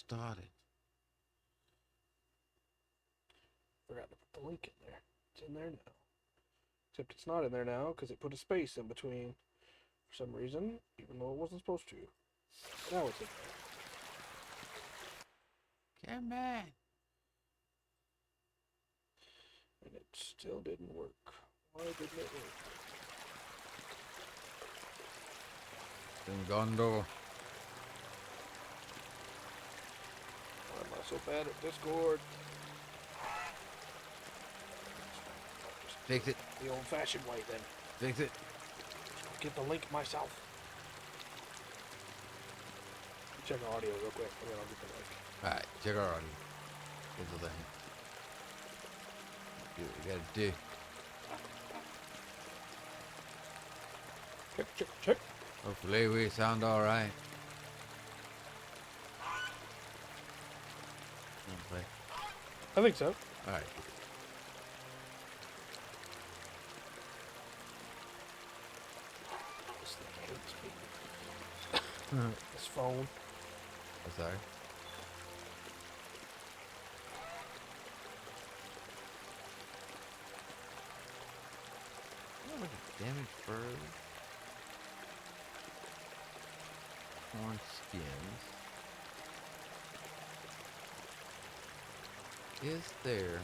started. Forgot to put the link in there. It's in there now. Except it's not in there now because it put a space in between for some reason, even though it wasn't supposed to. Now it's in there. Come back. And it still didn't work. Why didn't it work? Gondo. Why am I so bad at Discord? Fix it. The old-fashioned way, then. Fix it. Get the link myself. Check our audio real quick, and then I'll get the link. Alright, check our audio. Get the link. Do what you gotta do. Check. Hopefully we sound alright. I think so. Alright. This thing hates me. This phone. I'm sorry. What the damage furs? Horn skins. Is there?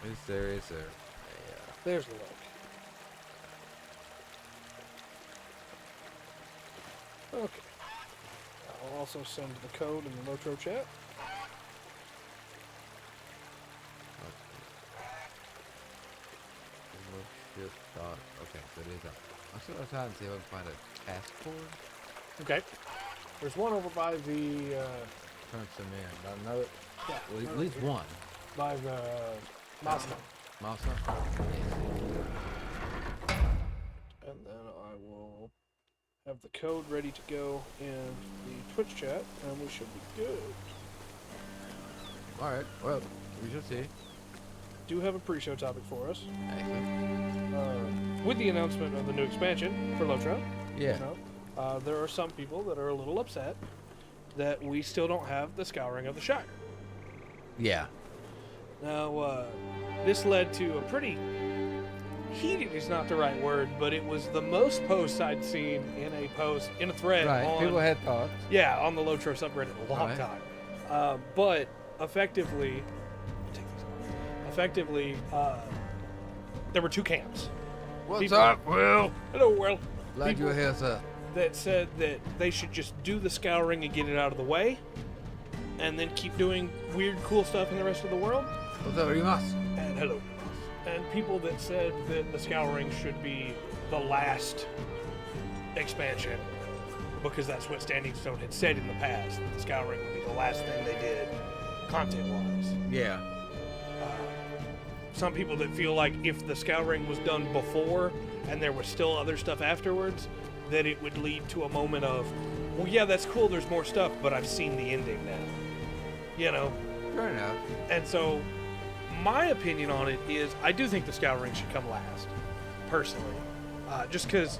Is there? Yeah. There's the link. Okay. I'll also send the code in the LOTRO chat. Okay, so it is up. I'm still trying to see if I can find a task cord. Okay. There's one over by the, Turn some in. Not another. yeah, Well, at least one. by the milestone. Milestone? And then I will have the code ready to go in the Twitch chat, and we should be good. Alright, well, we shall see. Do have a pre-show topic for us. Excellent. With the announcement of the new expansion for LOTRO, Yeah. there are some people that are a little upset that we still don't have the Scouring of the Shire. Yeah. Now, this led to a pretty heated is not the right word, but it was the most posts I'd seen in a thread. Right, on, people had thoughts. Yeah, on the LOTRO subreddit a long Right. time. But effectively, there were two camps. What's People- up, Will? Hello, Will. Glad People your hair's up. that said that they should just do the Scouring and get it out of the way, and then keep doing weird, cool stuff in the rest of the world. What's up, Rimas? And hello. And people that said that the Scouring should be the last expansion, because that's what Standing Stone had said in the past, that the Scouring would be the last thing they did, content-wise. Yeah. Some people that feel like if the Scouring was done before, and there was still other stuff afterwards, that it would lead to a moment of, well, yeah, that's cool, there's more stuff, but I've seen the ending now. You know? Fair enough. And so, my opinion on it is, I do think the Scouring should come last, personally. Just because,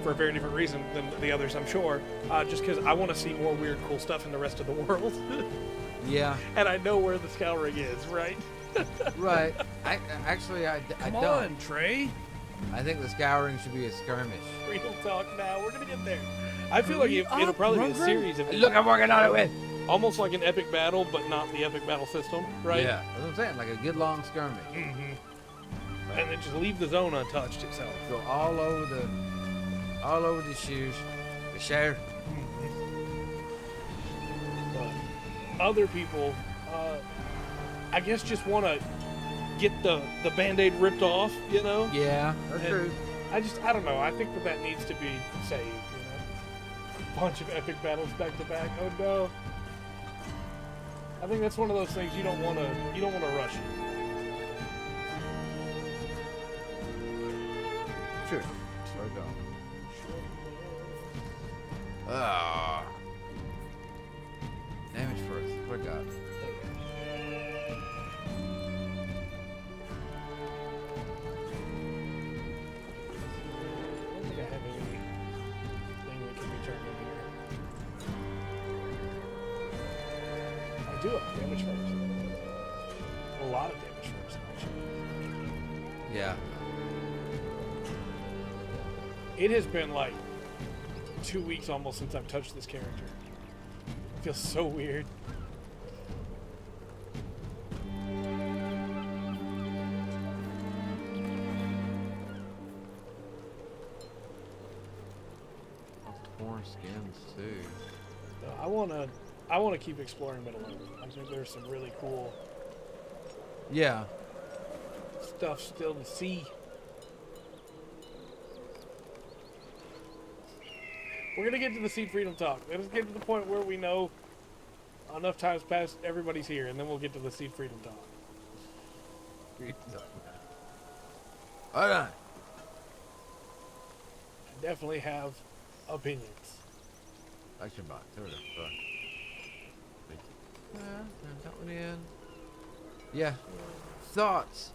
for a very different reason than the others, I'm sure. Just because I want to see more weird, cool stuff in the rest of the world. Yeah. And I know where the Scouring is, right? Right. I Come don't. on, Trey. I think the Scouring should be a skirmish. Real talk now. We're going to get there. I feel like it'll probably be a series of Look, I'm working on it with. almost like an epic battle, but not the epic battle system, right? Yeah. That's what I'm saying. Like a good long skirmish. Mm-hmm. And then just leave the zone untouched itself. Go all over the shoes. The share. But other people, I guess, just want to get the Band-Aid ripped off, you know? Yeah, that's And true. I don't know. I think that needs to be saved, you know? A bunch of epic battles back to back. Oh no. I think that's one of those things you don't want to rush it. Sure. Slow down. Ah. Damage first. What I got? I don't think I have anything that can be turned into do it. Damage first. A lot of damage first, actually. Yeah. It has been like 2 weeks almost since I've touched this character. It feels so weird. Torn skins too. I wanna keep exploring Middle Earth. I think there's some really cool Yeah. stuff still to see. We're gonna get to the Seed Freedom talk. Let's get to the point where we know enough time's passed, everybody's here, and then we'll get to the Seed Freedom talk. Hold on. I definitely have opinions. Action box. There we go. That one in. Yeah. Thoughts.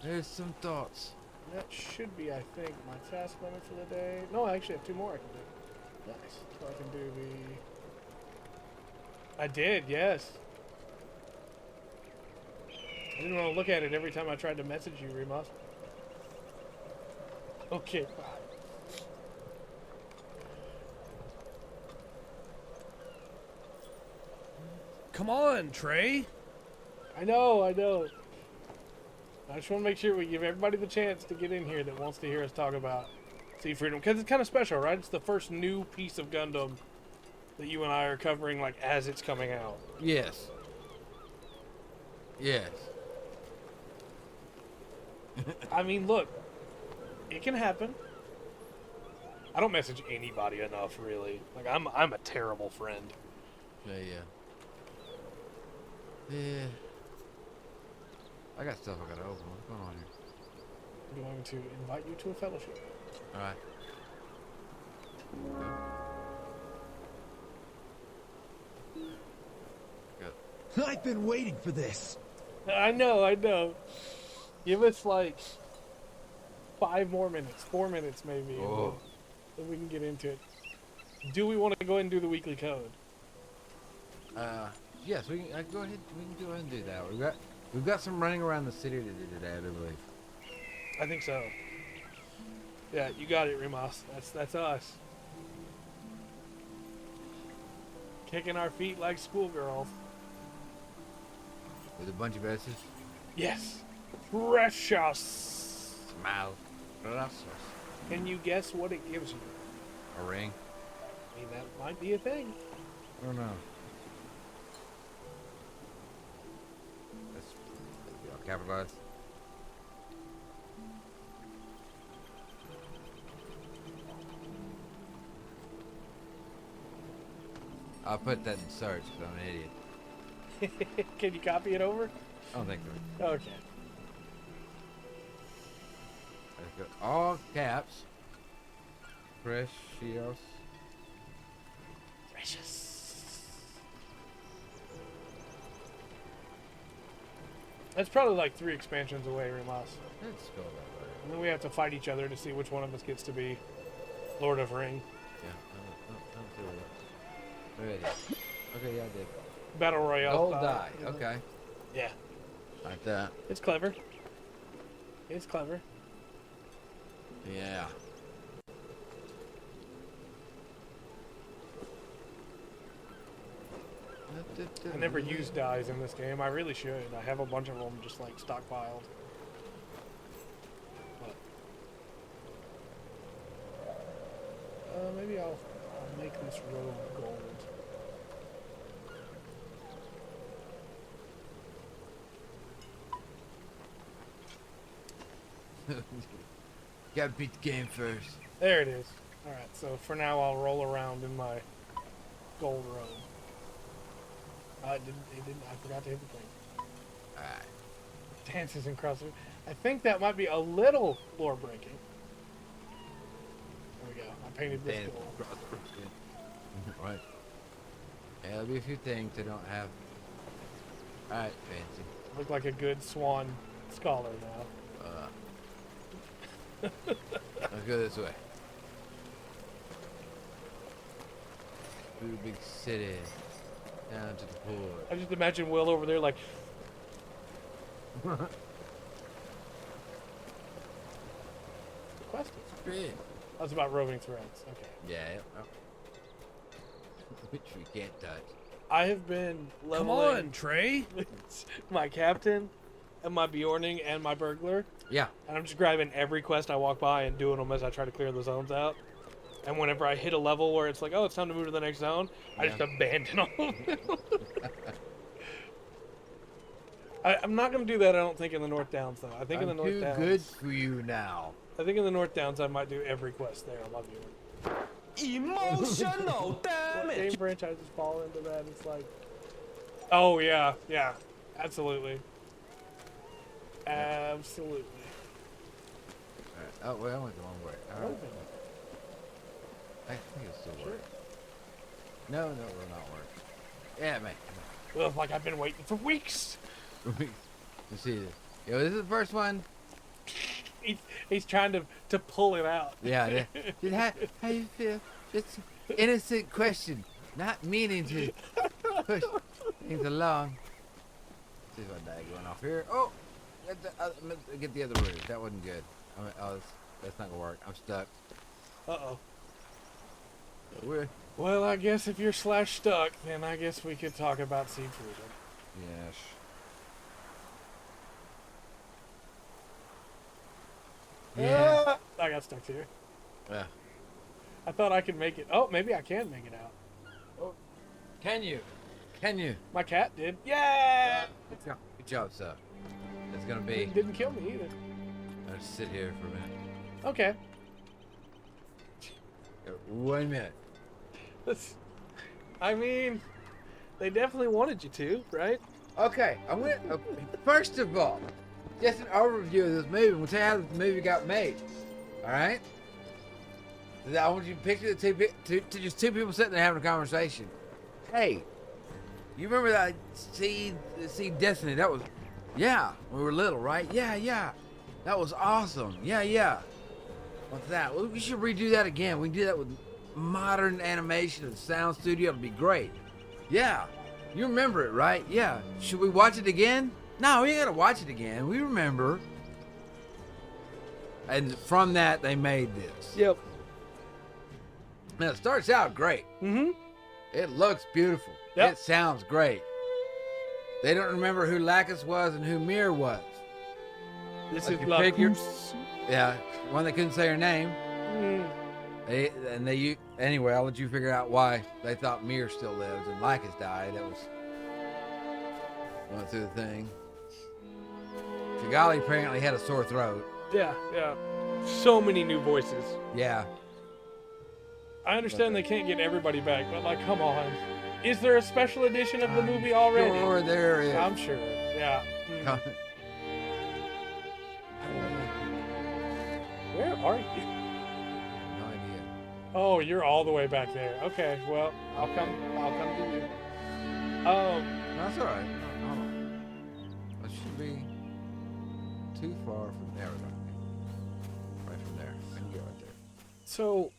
There's some thoughts. That should be, I think, my task limit for the day. No, I actually have 2 more I can do. Nice. So I can do the... I did, yes. I didn't want to look at it every time I tried to message you, Remus. Okay, bye. Come on, Trey. I know. I just want to make sure we give everybody the chance to get in here that wants to hear us talk about Sea Freedom. Because it's kind of special, right? It's the first new piece of Gundam that you and I are covering, like, as it's coming out. Yes. Yes. I mean, look. It can happen. I don't message anybody enough, really. Like, I'm a terrible friend. Yeah. Yeah. I got stuff I gotta open. What's going on here? I'm going to invite you to a fellowship. Alright. Good. I've been waiting for this. I know. Give us, like, 5 more minutes. 4 minutes, maybe. Oh. Then we can get into it. Do we want to go ahead and do the weekly code? Yes, we can go ahead. We can go ahead and do that. We've got some running around the city to do today, I do believe. I think so. Yeah, you got it, Remus. That's us. Kicking our feet like schoolgirls. With a bunch of S's. Yes. Precious. Smile. Gracias. Can you guess what it gives you? A ring. I mean, that might be a thing. I don't know. That's all capitalized. I'll put that in search because I'm an idiot. Can you copy it over? I don't think so. Okay. Let's go. All caps. Precious. Precious. That's probably like 3 expansions away, Remus. Let's go that way. And then we have to fight each other to see which one of us gets to be Lord of Ring. Yeah, I'm through with it. Okay, yeah, I did. Battle Royale. Gold style. die. Okay. Yeah. Like that. It's clever. It's clever. Yeah. I never use dies in this game. I really should. I have a bunch of them just like stockpiled. But maybe I'll make this robe gold. Gotta beat the game first. There it is. Alright, so for now I'll roll around in my gold robe. It didn't, I forgot to hit the thing. Alright. Dances and crosses. I think that might be a little floor breaking. There we go. I painted this gold. Right. Yeah, there'll be a few things I don't have. Alright, fancy. Look like a good swan scholar now. Let's go this way. Through the big city. Down to the port. I just imagine Will over there like. Question. Great. That's about roving threads. Okay. Yeah. Oh. Which we can't touch. I have been Come leveling on, Trey. my captain and my Bjorning and my burglar. Yeah. And I'm just grabbing every quest I walk by and doing them as I try to clear the zones out. And whenever I hit a level where it's like, oh, it's time to move to the next zone, I just abandon all of them. I'm not going to do that, I don't think, in the North Downs, though. I think in the North Downs. Too good for you now. I think in the North Downs, I might do every quest there on my Bjorn. Emotional damage. Game franchises fall into that. It's like, oh, yeah, absolutely. Absolutely. All right. Oh, well, I went the wrong way. All right. I think it'll still work. No, it will not work. Yeah, man. Well, like I've been waiting for weeks. Let's see this. Yo, this is the first one. He's trying to pull it out. Yeah. Dude, how you feel? Just an innocent question, not meaning to push things along. Let's see if I die going off here. Oh, get the other route. That wasn't good. That's not gonna work. I'm stuck. Uh-oh. We're, Well, I guess if you're stuck, then I guess we could talk about seed freedom. yes. Yeah. Ah, I got stuck here. Yeah. I thought I could make it. Oh, maybe I can make it out. Oh, can you? Can you? My cat did. Yeah! Good job, sir. It's gonna be. Didn't kill me either. I'll just sit here for a minute. Okay. 1 minute. I mean, they definitely wanted you to, right? Okay, I'm gonna. First of all, just an overview of this movie. We'll tell you how the movie got made. All right. I want you to picture the just two people sitting there having a conversation. Hey, you remember that Seed Destiny? That was, yeah, we were little, right? Yeah. That was awesome. Yeah. What's that? Well, we should redo that again. We can do that with modern animation and sound studio. It'd be great. Yeah. You remember it, right? Yeah. Should we watch it again? No, we ain't gotta watch it again. We remember. And from that, they made this. Yep. Now, it starts out great. Mm-hmm. It looks beautiful. Yep. It sounds great. They don't remember who Lacus was and who Mir was. This Like is you figure- Lacus. Yeah, one they couldn't say her name. Anyway, I'll let you figure out why they thought Mir still lived and Lacus died. That was going through the thing. Kigali apparently had a sore throat. Yeah. So many new voices. Yeah. I understand they can't get everybody back, but like, come on. Is there a special edition of the movie already? Sure, there is. I'm sure. Yeah. Where are you? No idea. Oh, you're all the way back there. Okay, well, I'll come to you. No, that's all right. No. It should be too far from there. Right from there. I can get right there. So,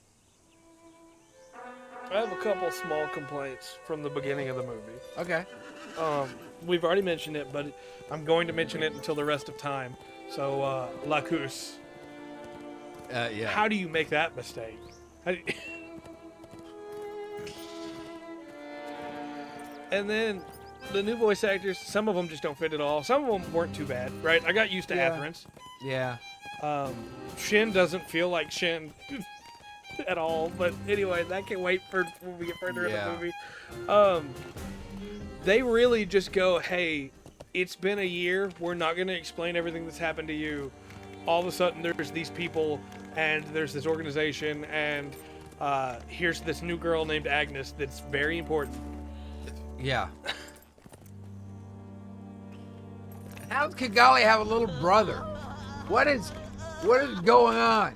I have a couple small complaints from the beginning of the movie. Okay. We've already mentioned it, but I'm going to mention it until the rest of time. So, Lacus. Yeah. How do you make that mistake? And then the new voice actors, some of them just don't fit at all. Some of them weren't too bad, right? I got used to Athrans. Yeah. Shin doesn't feel like Shin at all, but anyway, that can wait for when we get further in the movie. They really just go, hey, it's been a year. We're not going to explain everything that's happened to you. All of a sudden, there's these people, and there's this organization, and here's this new girl named Agnes that's very important. Yeah. How does Kigali have a little brother? What is going on?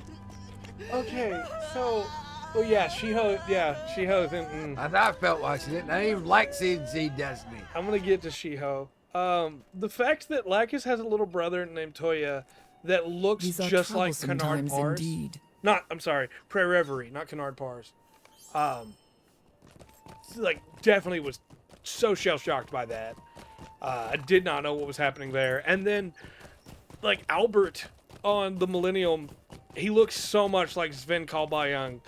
Okay, so, well, yeah, She-Ho, and I thought I felt watching it, and I didn't even like seeing Destiny. I'm gonna get to She-Ho. The fact that Lacus has a little brother named Toya that looks These are just like troublesome Canard times Pars. indeed. I'm sorry, Pre-Reverie, not Canard Pars. Like, definitely was so shell-shocked by that. I did not know what was happening there. And then, like, Albert on the Millennium, he looks so much like Sven Kalbayang.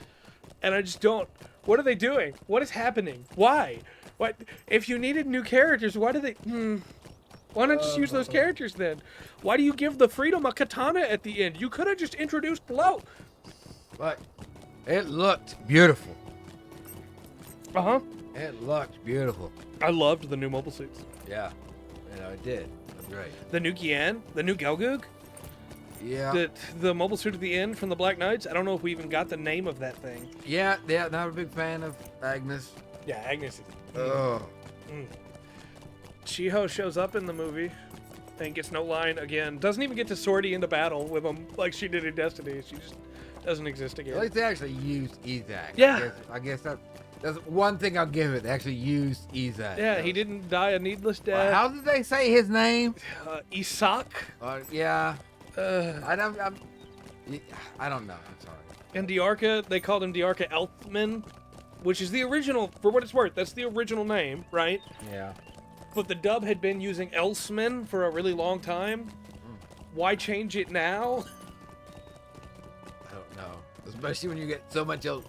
And I just don't... What are they doing? What is happening? Why? What? If you needed new characters, why do they... Why not just use those characters then? Why do you give the Freedom a katana at the end? You could have just introduced Blow. But it looked beautiful. Uh-huh. It looked beautiful. I loved the new mobile suits. Yeah. It did. It was great. The new Gian, the new Gelgoog, Yeah. the mobile suit at the end from the Black Knights. I don't know if we even got the name of that thing. Yeah, not a big fan of Agnes. Yeah, Agnes. Ugh. Chiho shows up in the movie and gets no line again. Doesn't even get to sortie into battle with him like she did in Destiny. She just doesn't exist again. At least they actually used Ezak. Yeah. I guess that's one thing I'll give it. They actually used Ezak. Yeah, he didn't die a needless Well, death. how did they say his name? Isak. Yeah. I don't know. I'm sorry. And Diarca, they called him Diarca Elfman, which is the original, for what it's worth, that's the original name, right? Yeah. But the dub had been using Elsman for a really long time. Why change it now? I don't know. Especially when you get so much else.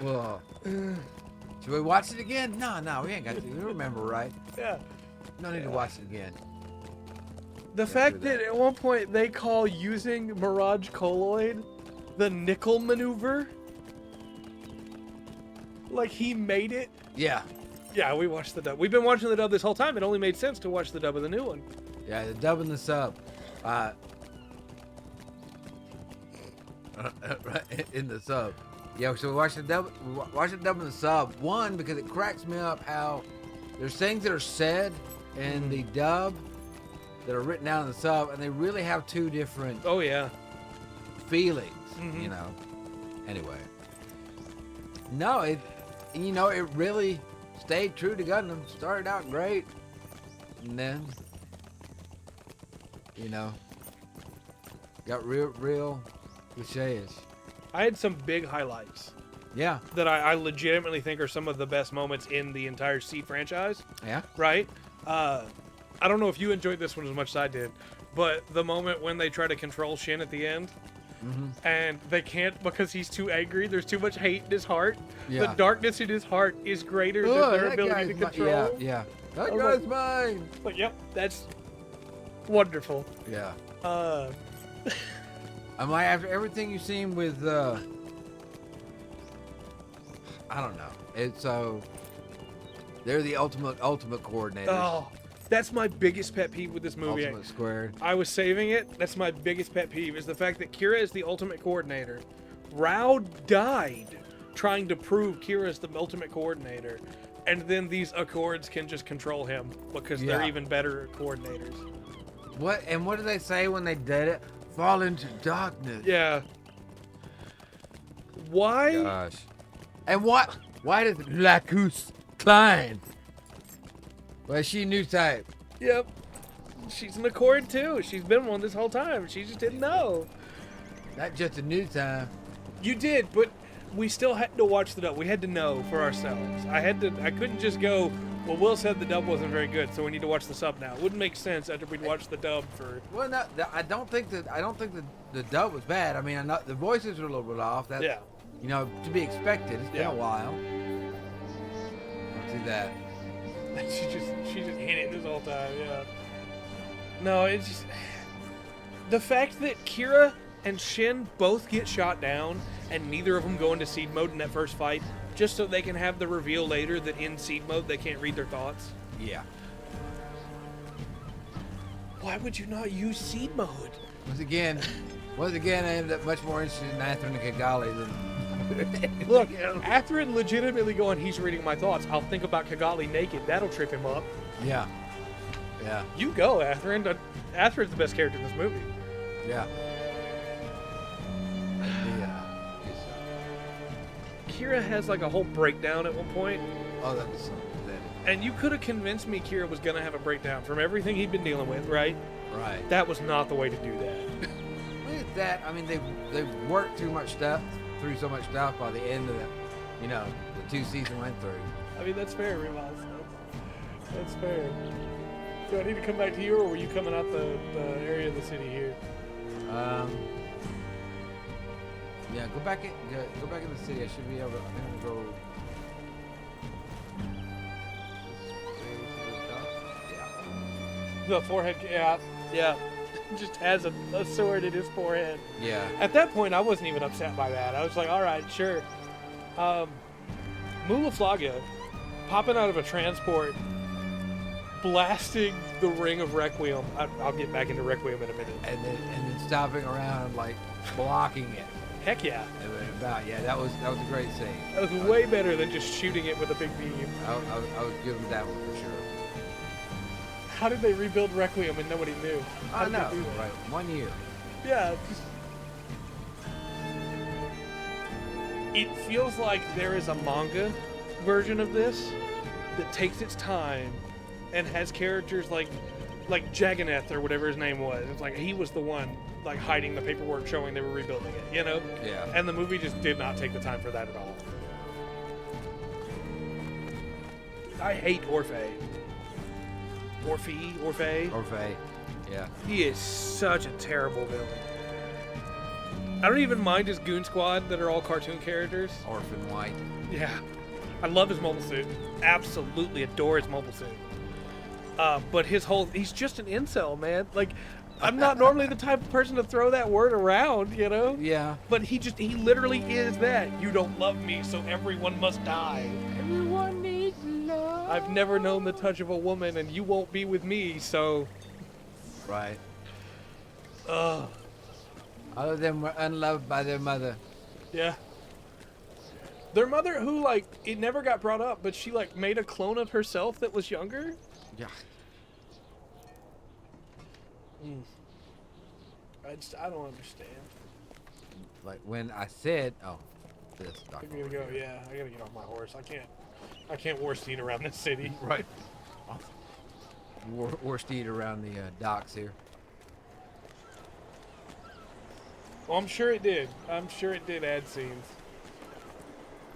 Well, should we watch it again? No, we ain't got to. You remember, right? Yeah. No need to watch it again. The fact that at one point they call using Mirage Colloid the nickel maneuver. Like he made it. Yeah. Yeah, we watched the dub. We've been watching the dub this whole time. It only made sense to watch the dub of the new one. Yeah, the dub and the sub. In the sub. Yeah, so we watch the dub and the sub. One, because it cracks me up how there's things that are said in the dub that are written down in the sub, and they really have two different Oh yeah. feelings, you know. Anyway. No, it really stayed true to Gundam. Started out great, and then, got real cliche-ish. I had some big highlights Yeah. that I legitimately think are some of the best moments in the entire Seed franchise. Yeah. Right? I don't know if you enjoyed this one as much as I did, but the moment when they try to control Shin at the end, and they can't because he's too angry. There's too much hate in his heart. Yeah. The darkness in his heart is greater than their that ability guy's to control. Yeah. That I was guy's like- mine. But yep, that's wonderful. Yeah. I'm like, after everything you've seen with, I don't know. It's they're the ultimate coordinators. Oh, that's my biggest pet peeve with this movie. Ultimate squared. I was saving it. That's my biggest pet peeve is the fact that Kira is the ultimate coordinator. Rao died trying to prove Kira's the ultimate coordinator. And then these Accords can just control him because they're Yeah. even better coordinators. What did they say when they did it? Fall into darkness. Yeah. Why? Gosh. And why does Lacus Klein? Well, she new type. Yep. She's an Accord too. She's been one this whole time. She just didn't know. Not just a new time. You did, but we still had to watch the dub. We had to know for ourselves. I couldn't just go, well, Will said the dub wasn't very good, so we need to watch the sub now. It wouldn't make sense after we'd watched the dub for... Well, no, I don't think the dub was bad. I mean, the voices were a little bit off. That's, Yeah. to be expected. It's been Yeah. a while. Don't do that. She just hit it this whole time, yeah. No, it's just... The fact that Kira and Shin both get shot down and neither of them go into seed mode in that first fight just so they can have the reveal later that in seed mode they can't read their thoughts. Yeah. Why would you not use seed mode? Once again, I ended up much more interested in Athrun and Kigali than... Look, Athrun legitimately going, he's reading my thoughts. I'll think about Kigali naked. That'll trip him up. Yeah. Yeah. You go, Athrun. Athrun's the best character in this movie. Yeah. Kira has like a whole breakdown at one point. Oh, that's pathetic. And you could have convinced me Kira was going to have a breakdown from everything he'd been dealing with, right? Right. That was not the way to do that. Look at that. I mean, they've worked through so much stuff by the end of the 2 seasons went through. I mean, that's fair, Remoz. That's fair. Do I need to come back to you, or were you coming out the area of the city here? Yeah, go back in the city. I should be able to. I'm gonna go. The forehead, yeah. Just has a sword in his forehead. Yeah. At that point, I wasn't even upset by that. I was like, all right, sure. Mulaflaga popping out of a transport, blasting the Ring of Requiem. I'll get back into Requiem in a minute. And then stopping around like blocking it. Heck yeah. That was a great scene. That was way better than just shooting it with a big beam. I was giving that one for sure. How did they rebuild Requiem and nobody knew? How did they do that? Right. 1 year. Yeah. It feels like there is a manga version of this that takes its time and has characters like Jaganeth or whatever his name was. It's like he was the one like hiding the paperwork showing they were rebuilding it, you know? Yeah. And the movie just did not take the time for that at all. I hate Orphe. Orphe. Yeah. He is such a terrible villain. I don't even mind his goon squad that are all cartoon characters. Orphan White. Yeah. I love his mobile suit. Absolutely adore his mobile suit. But he's just an incel, man. Like, I'm not normally the type of person to throw that word around, you know? Yeah. But he literally is that. You don't love me, so everyone must die. Everyone needs love. I've never known the touch of a woman, and you won't be with me, so... Right. Ugh. All of them were unloved by their mother. Yeah. Their mother, who, like, it never got brought up, but she, like, made a clone of herself that was younger? Yeah. I don't understand. Like when I said, this I'm gonna go, yeah, I gotta get off my horse. I can't war steed around this city. Right. War steed around the docks here. Well, I'm sure it did. I'm sure it did add scenes.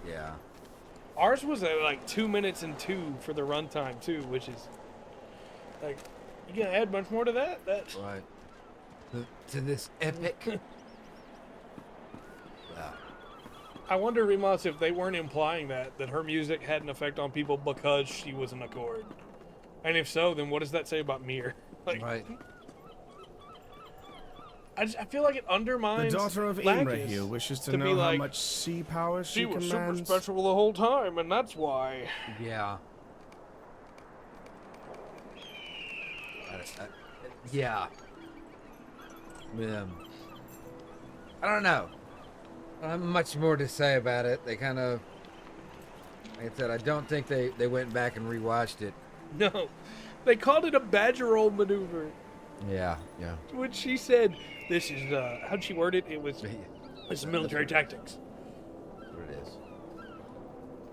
Yeah. Ours was at like 2 minutes and 2 for the runtime too, which is like, you gonna add much more to that? That's Right. To this epic. Yeah. I wonder, Remus, if they weren't implying that her music had an effect on people because she was an Accord. And if so, then what does that say about Mir? Like, Right. I feel like it undermines The daughter of Lacus Imrahil wishes to to know be how like, much sea power she she was commands. super special the whole time, and that's why. Yeah. Yeah. I don't know. I don't have much more to say about it. They kind of, like I said, I don't think they went back and rewatched it. No. They called it a badger roll maneuver, Yeah. which she said, this is, how'd she word it? It was, this is military tactics. What it is.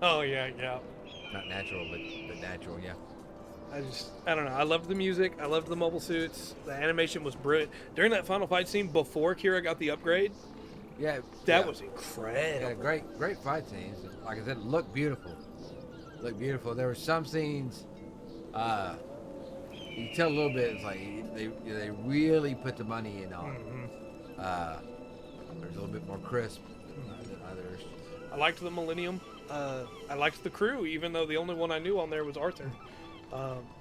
Oh, yeah. Not natural, but natural, yeah. I don't know. I loved the music. I loved the mobile suits. The animation was brilliant. During that final fight scene before Kira got the upgrade, Yeah. that was incredible. Yeah, great fight scenes. Like I said, it looked beautiful. There were some scenes, you can tell a little bit, it's like they really put the money in on it. There's a little bit more crisp than others. I liked the Millennium. I liked the crew, even though the only one I knew on there was Arthur.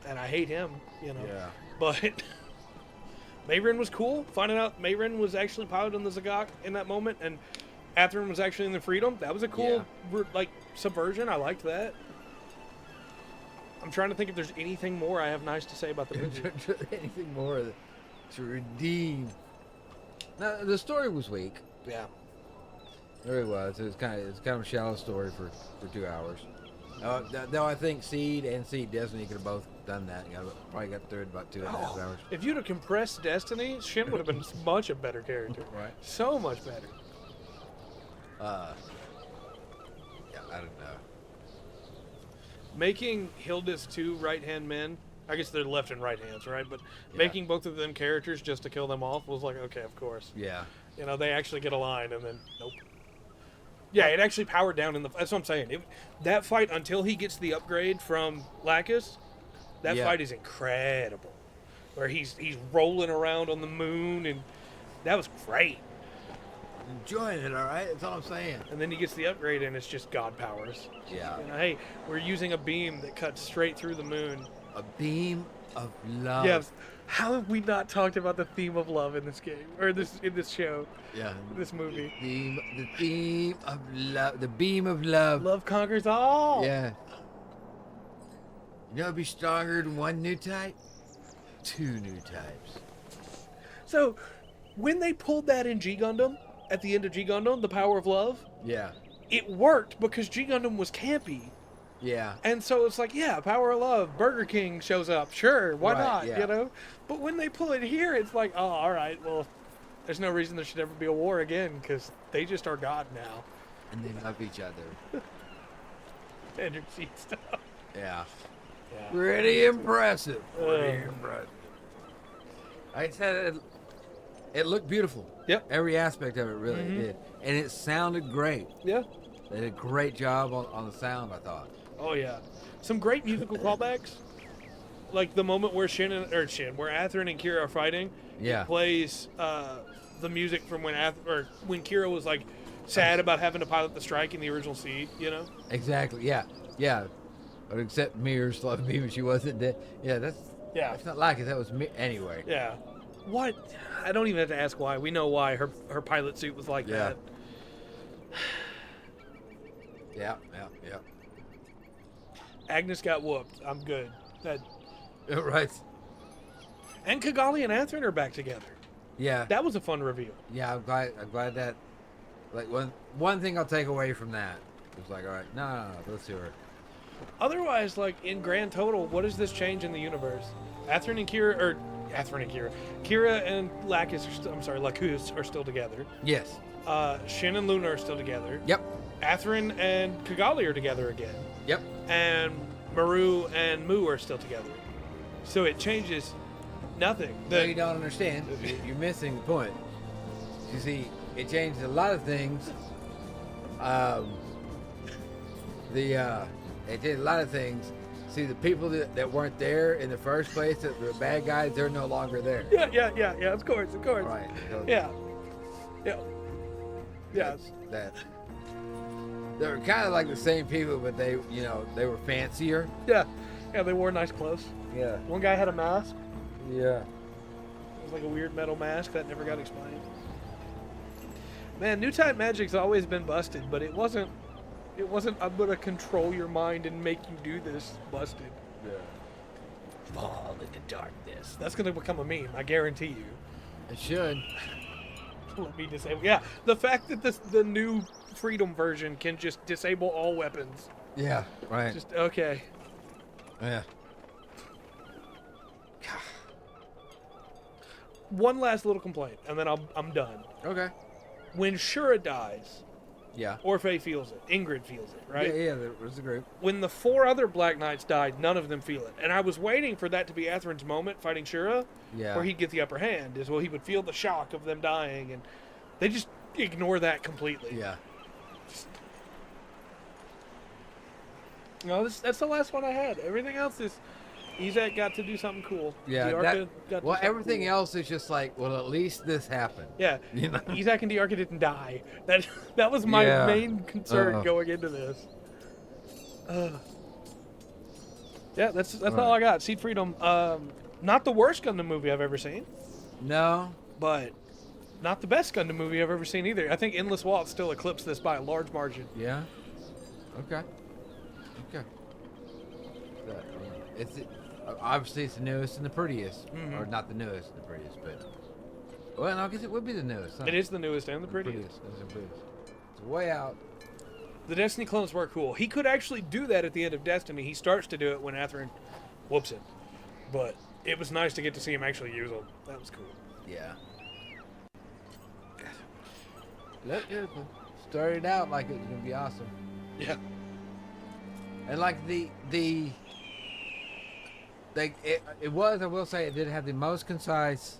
And I hate him, you know. Yeah. But Mayrin was cool. Finding out Mayrin was actually piloting the Zagok in that moment, and Atherin was actually in the Freedom. That was a cool, subversion. I liked that. I'm trying to think if there's anything more I have nice to say about the movie. Anything more to redeem? No, the story was weak. Yeah. There it was. It's kind of a shallow story for 2 hours. Though I think Seed and Seed Destiny could have both done that. Probably got through it about 2.5 hours. If you'd have compressed Destiny, Shin would have been much a better character. Right. So much better. Yeah, I don't know. Making Hilda's two right-hand men, I guess they're left and right hands, right? But making both of them characters just to kill them off was like, okay, of course. Yeah. You know, they actually get aligned, and then, nope. Yeah, it actually powered down in the... That's what I'm saying. That fight, until he gets the upgrade from Lacus, That Yeah. fight is incredible. Where he's rolling around on the moon, and that was great. Enjoying it, all right? That's all I'm saying. And then he gets the upgrade, and it's just God powers. Yeah. You know, hey, we're using a beam that cuts straight through the moon. A beam of love. Yeah. How have we not talked about the theme of love in this game or in this show, Yeah. this movie? The theme of love. The beam of love. Love conquers all. Yeah. You know, it'd be stronger than one new type. 2 new types. So, when they pulled that in G Gundam at the end of G Gundam, the power of love, Yeah. it worked because G Gundam was campy. Yeah. And so it's like, yeah, power of love. Burger King shows up. Sure, why Right, not? yeah. You know? But when they pull it here, it's like, oh, all right, well, there's no reason there should ever be a war again because they just are God now. And they love each other. Energy stuff. Yeah. Yeah. Pretty impressive. Pretty Uh. impressive. Like I said, it looked beautiful. Yep. Every aspect of it really did. And it sounded great. Yeah. They did a great job on the sound, I thought. Oh, yeah. Some great musical callbacks. Like the moment where where Athrun and Kira are fighting. Yeah. It plays the music from when when Kira was like sad about having to pilot the strike in the original Seed, you know? Exactly. Yeah. Yeah. But except Mirror's love me when she wasn't dead. Yeah, that's not like it. That was me anyway. Yeah. What? I don't even have to ask why. We know why her pilot suit was like that. Yeah. Agnes got whooped. I'm good. Right. And Kigali and Athrun are back together. Yeah. That was a fun reveal. Yeah, I'm glad that. Like one thing I'll take away from that was like, all right, no, let's do her. Otherwise, like in grand total, what does this change in the universe? Kira and Lacus are still together. Yes. Shin and Luna are still together. Yep. Athrun and Kigali are together again. Yep. And Maru and Mu are still together. So it changes nothing. No, you don't understand. You're missing the point. You see, it changed a lot of things. It did a lot of things. See, the people that weren't there in the first place, that were bad guys, they're no longer there. Yeah. Of course. Right. So Yeah. That they were kind of like the same people, but they were fancier. Yeah. They wore nice clothes. Yeah. One guy had a mask. Yeah. It was like a weird metal mask that never got explained. Man, new type magic's always been busted, but it wasn't I'm gonna control your mind and make you do this busted. Yeah. Fall into darkness. That's gonna become a meme, I guarantee you. It should. Let me disable. Yeah, the fact that the new Freedom version can just disable all weapons. Yeah. Right. Just okay. Yeah. One last little complaint, and then I'm done. Okay. When Shura dies, Yeah. Orphe feels it. Ingrid feels it, right? Yeah. There was a group. When the 4 other Black Knights died, none of them feel it. And I was waiting for that to be Athrun's moment fighting Shura, Yeah. where he'd get the upper hand, is he would feel the shock of them dying, and they just ignore that completely. Yeah. No, that's the last one I had. Everything else is Izak got to do something cool. Yeah. Diarca got to do something Everything cool. else is just like, well, at least this happened. Yeah, You know? Izak and Diarca didn't die. That was my Yeah. main concern Uh-uh. going into this. Yeah, that's Right. all I got. Seed Freedom. Not the worst Gundam movie I've ever seen, No. but not the best Gundam movie I've ever seen either. I think Endless Waltz still eclipsed this by a large margin. Yeah. Okay. Obviously it's the newest and the prettiest, or not the newest and the prettiest, but well, no, I guess it would be the newest. Huh? It is the newest and the prettiest. It's the prettiest. It's way out. The Destiny clones were cool. He could actually do that at the end of Destiny. He starts to do it when Athrun whoops him, but it was nice to get to see him actually use them. That was cool. Yeah. Look, it started out like it was gonna be awesome, Yeah. and like it was. I will say it did have the most concise.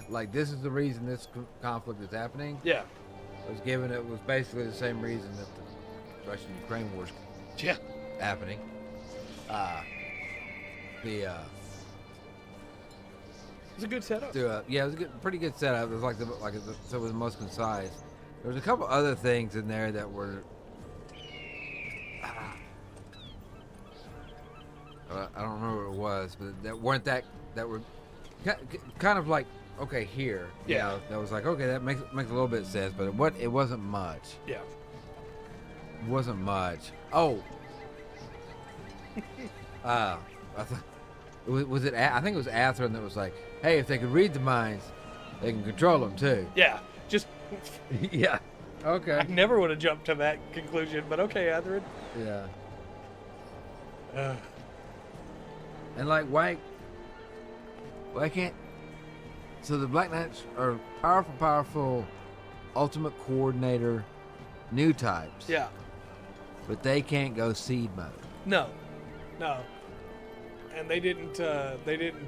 Like this is the reason this conflict is happening. Yeah. It was basically the same reason that the Russian-Ukraine war's Yeah. happening. the It's a good setup. yeah, it was a pretty good setup. It was so it was the most concise. There was a couple other things in there that were. I don't remember what it was, but that weren't that were kind of like okay here. Yeah. You know, that was like okay, that makes a little bit of sense, but it wasn't much. Yeah. It wasn't much. Oh. I think it was Atherin that was like, hey, if they could read the minds, they can control them too. Yeah. Just. Yeah. Okay. I never would have jumped to that conclusion, but okay, Atherin. Yeah. And like, why can't? So the Black Knights are powerful, ultimate coordinator, new types. Yeah. But they can't go seed mode No. And they didn't.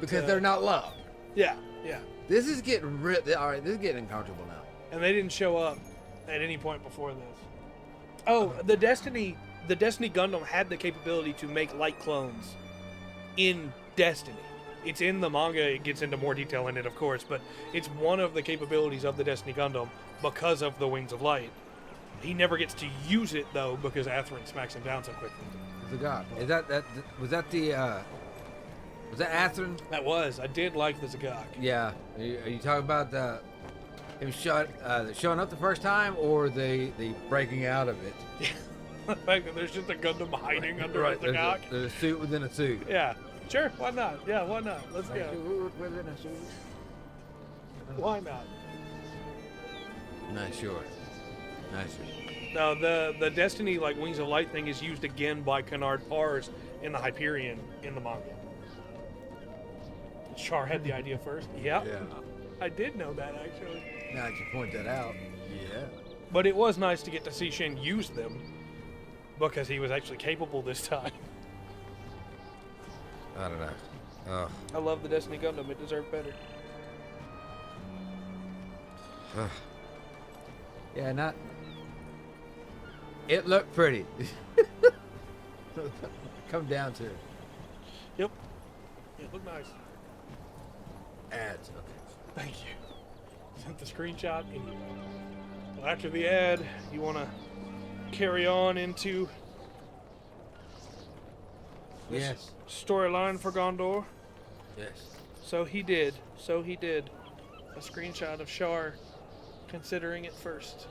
because they're not loved. Yeah. Yeah. This is getting all right. This is getting uncomfortable now. And they didn't show up at any point before this. Oh, the Destiny Gundam had the capability to make light clones in Destiny. It's in the manga. It gets into more detail in it, of course, but it's one of the capabilities of the Destiny Gundam because of the Wings of Light. He never gets to use it though because Atherin smacks him down so quickly. The god. Was that Atherin? That was. I did like the Zagak. Yeah. Are you talking about him showing up the first time or the breaking out of it? The fact that there's just a Gundam hiding under a There's Zagak. there's a suit within a suit. Yeah. Sure. Why not? Yeah. Why not? Let's go. Within a suit. Why not? Not sure. No, the Destiny like Wings of Light thing is used again by Canard Pars in the Hyperion in the manga. Char had the idea first. Yep. Yeah. I did know that actually. Now that you point that out. Yeah. But it was nice to get to see Shin use them because he was actually capable this time. I don't know. Oh. I love the Destiny Gundam. It deserved better. Yeah, not. It looked pretty. Come down to it. Yep. It looked nice. Ads. Okay. Thank you. Sent the screenshot. Well, after the ad, you want to carry on into this Yes. storyline for Gondor? Yes. So he did. A screenshot of Char considering it first.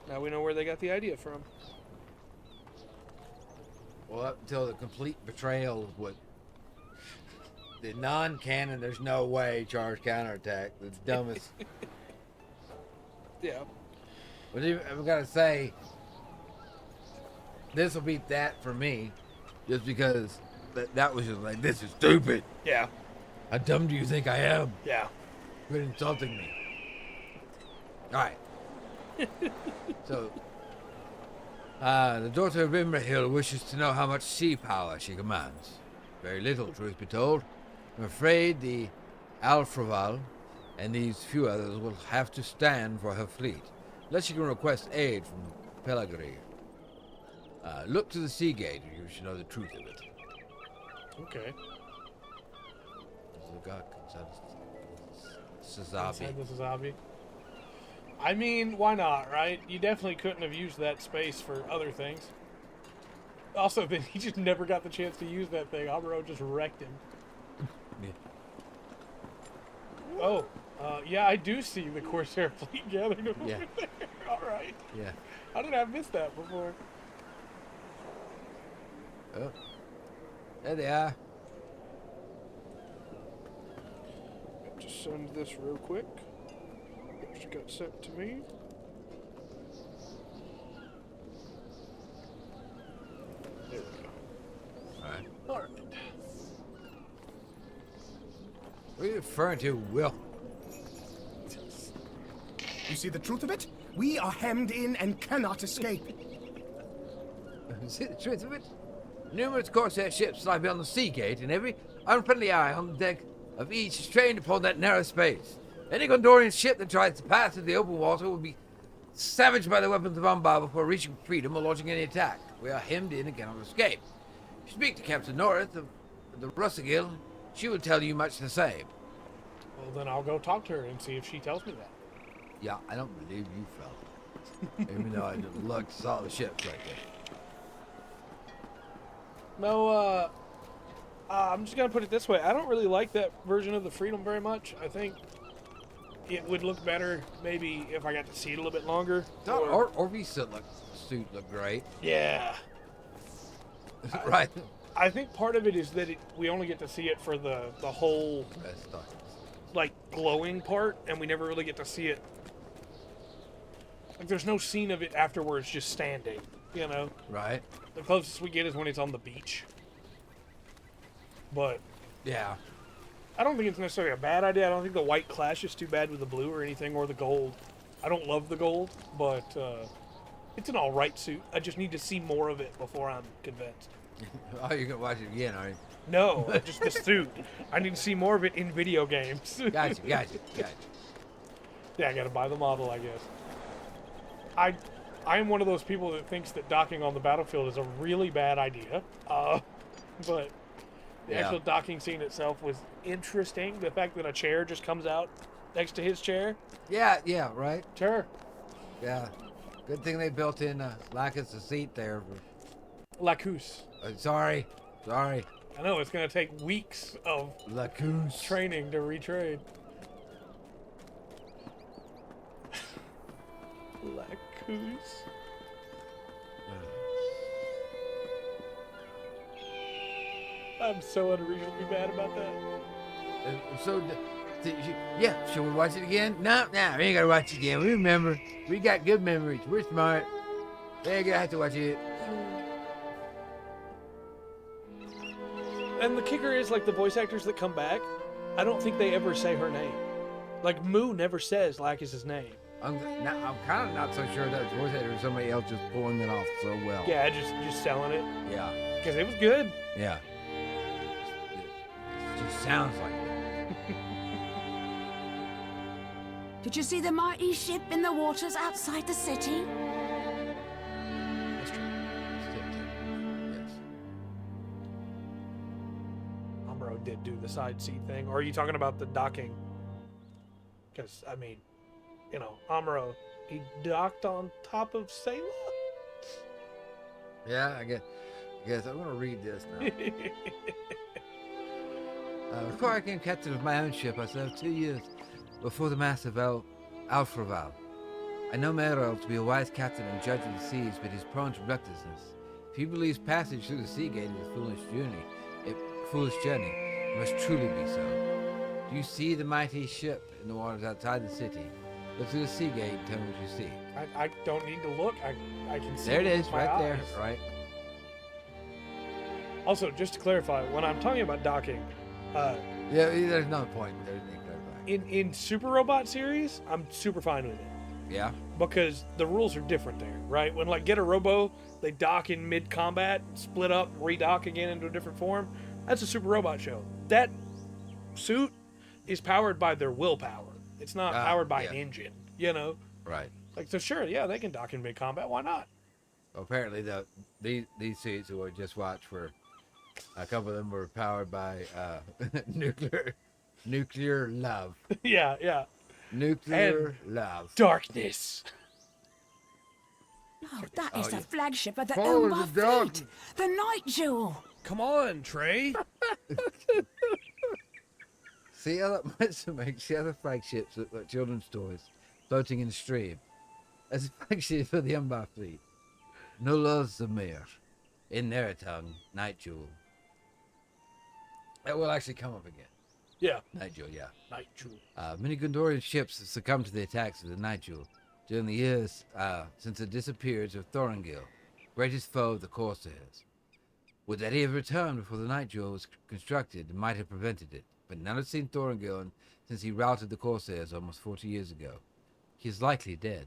Now we know where they got the idea from. Well, up until the complete betrayal of what the non-canon, there's no way Char's counterattack. The dumbest. Yeah. But I've got to say, this will beat that for me, just because that was just like, this is stupid. Yeah. How dumb do you think I am? Yeah. Quit insulting me. All right. So, the daughter of Imrahil wishes to know how much sea power she commands. Very little, truth be told. I'm afraid the Alfraval and these few others will have to stand for her fleet, unless she can request aid from Pelagri. Look to the sea gate, you should know the truth of it. Okay. Sazabi. Inside the Sazabi. I mean, why not, right? You definitely couldn't have used that space for other things. Also, then he just never got the chance to use that thing. Amuro just wrecked him. Yeah. Oh, yeah, I do see the Corsair fleet gathered over Yeah. there. All right. Yeah. How did I miss that before? Oh. There they are. Just send this real quick. She got sent to me. There we go. Alright. All right. What are you referring to, Will? You see the truth of it? We are hemmed in and cannot escape. See the truth of it? Numerous Corsair ships lie beyond the sea gate, and every unfriendly eye on the deck of each is trained upon that narrow space. Any Gondorian ship that tries to pass through the open water will be savaged by the weapons of Umbar before reaching freedom or launching any attack. We are hemmed in and cannot escape. Speak to Captain North of the Russell. She will tell you much the same. Well, then I'll go talk to her and see if she tells me that. Yeah, I don't believe you, fella. Even though I just looked, saw the ships right there. No, I'm just gonna put it this way. I don't really like that version of the Freedom very much. I think it would look better maybe if I got to see it a little bit longer. Orvie's suit looked great. Yeah. Right. I think part of it is that we only get to see it for the whole like glowing part, and we never really get to see it. Like, there's no scene of it afterwards just standing, you know? Right. The closest we get is when it's on the beach. But Yeah. I don't think it's necessarily a bad idea. I don't think the white clashes too bad with the blue or anything, or the gold. I don't love the gold, but it's an alright suit. I just need to see more of it before I'm convinced. Oh, you're gonna watch it again, are you? No, just the suit. I need to see more of it in video games. Gotcha. Yeah, I gotta buy the model, I guess. I am one of those people that thinks that docking on the battlefield is a really bad idea. But the actual docking scene itself was interesting. The fact that a chair just comes out next to his chair. Yeah, right. Sure. Yeah. Good thing they built in Lacus a seat there. Lacus. Sorry. I know, it's going to take weeks of Lacus. training to retrain. Lacus. I'm so unreasonably mad about that. Should we watch it again? No, we ain't gotta watch it again. We remember. We got good memories. We're smart. We ain't gonna have to watch it. And the kicker is, like, the voice actors that come back, I don't think they ever say her name. Like, Moo never says Lacus's name. I'm kind of not so sure that voice actor or somebody else just pulling it off so well. Yeah, just selling it. Yeah. Because it was good. Yeah. It just sounds like it. Did you see the mighty ship in the waters outside the city? That's true. Yes. Amro did do the side seat thing. Or are you talking about the docking? Because, I mean, you know, Amro, he docked on top of Sayla? Yeah, I guess I'm gonna read this now. Before I became captain of my own ship, I served 2 years before the massive Alfraval. I know Merrill to be a wise captain and judge of the seas, but he's prone to recklessness. If he believes passage through the sea gate is a foolish journey, it must truly be so. Do you see the mighty ship in the waters outside the city? Look through the sea gate and tell me what you see. I don't need to look. I can see There it with is, my right there, eyes. right? Also, just to clarify, when I'm talking about docking, Yeah, there's no point. in Super Robot series, I'm super fine with it. Yeah. Because the rules are different there, right? When, like, Get a Robo, they dock in mid-combat, split up, redock again into a different form. That's a Super Robot show. That suit is powered by their willpower. It's not powered by an engine, you know? Right. Like, so sure, yeah, they can dock in mid-combat. Why not? Apparently, these suits who I just watched were, a couple of them were powered by nuclear love. Yeah. Nuclear love. Darkness. Oh, that is the flagship of the Follow Elba the dog. fleet. The Night Jewel. Come on, Trey. See other flagships look like children's toys floating in the stream. As a flagship for the Umbar fleet. Nulla Zamir. In their tongue, Night Jewel. That will actually come up again. Yeah. Night Jewel, yeah. Night Jewel. Many Gondorian ships have succumbed to the attacks of the Night Jewel during the years since the disappearance of Thorongil, greatest foe of the Corsairs. Would that he have returned before the Night Jewel was constructed and might have prevented it, but none have seen Thorongil since he routed the Corsairs almost 40 years ago. He is likely dead.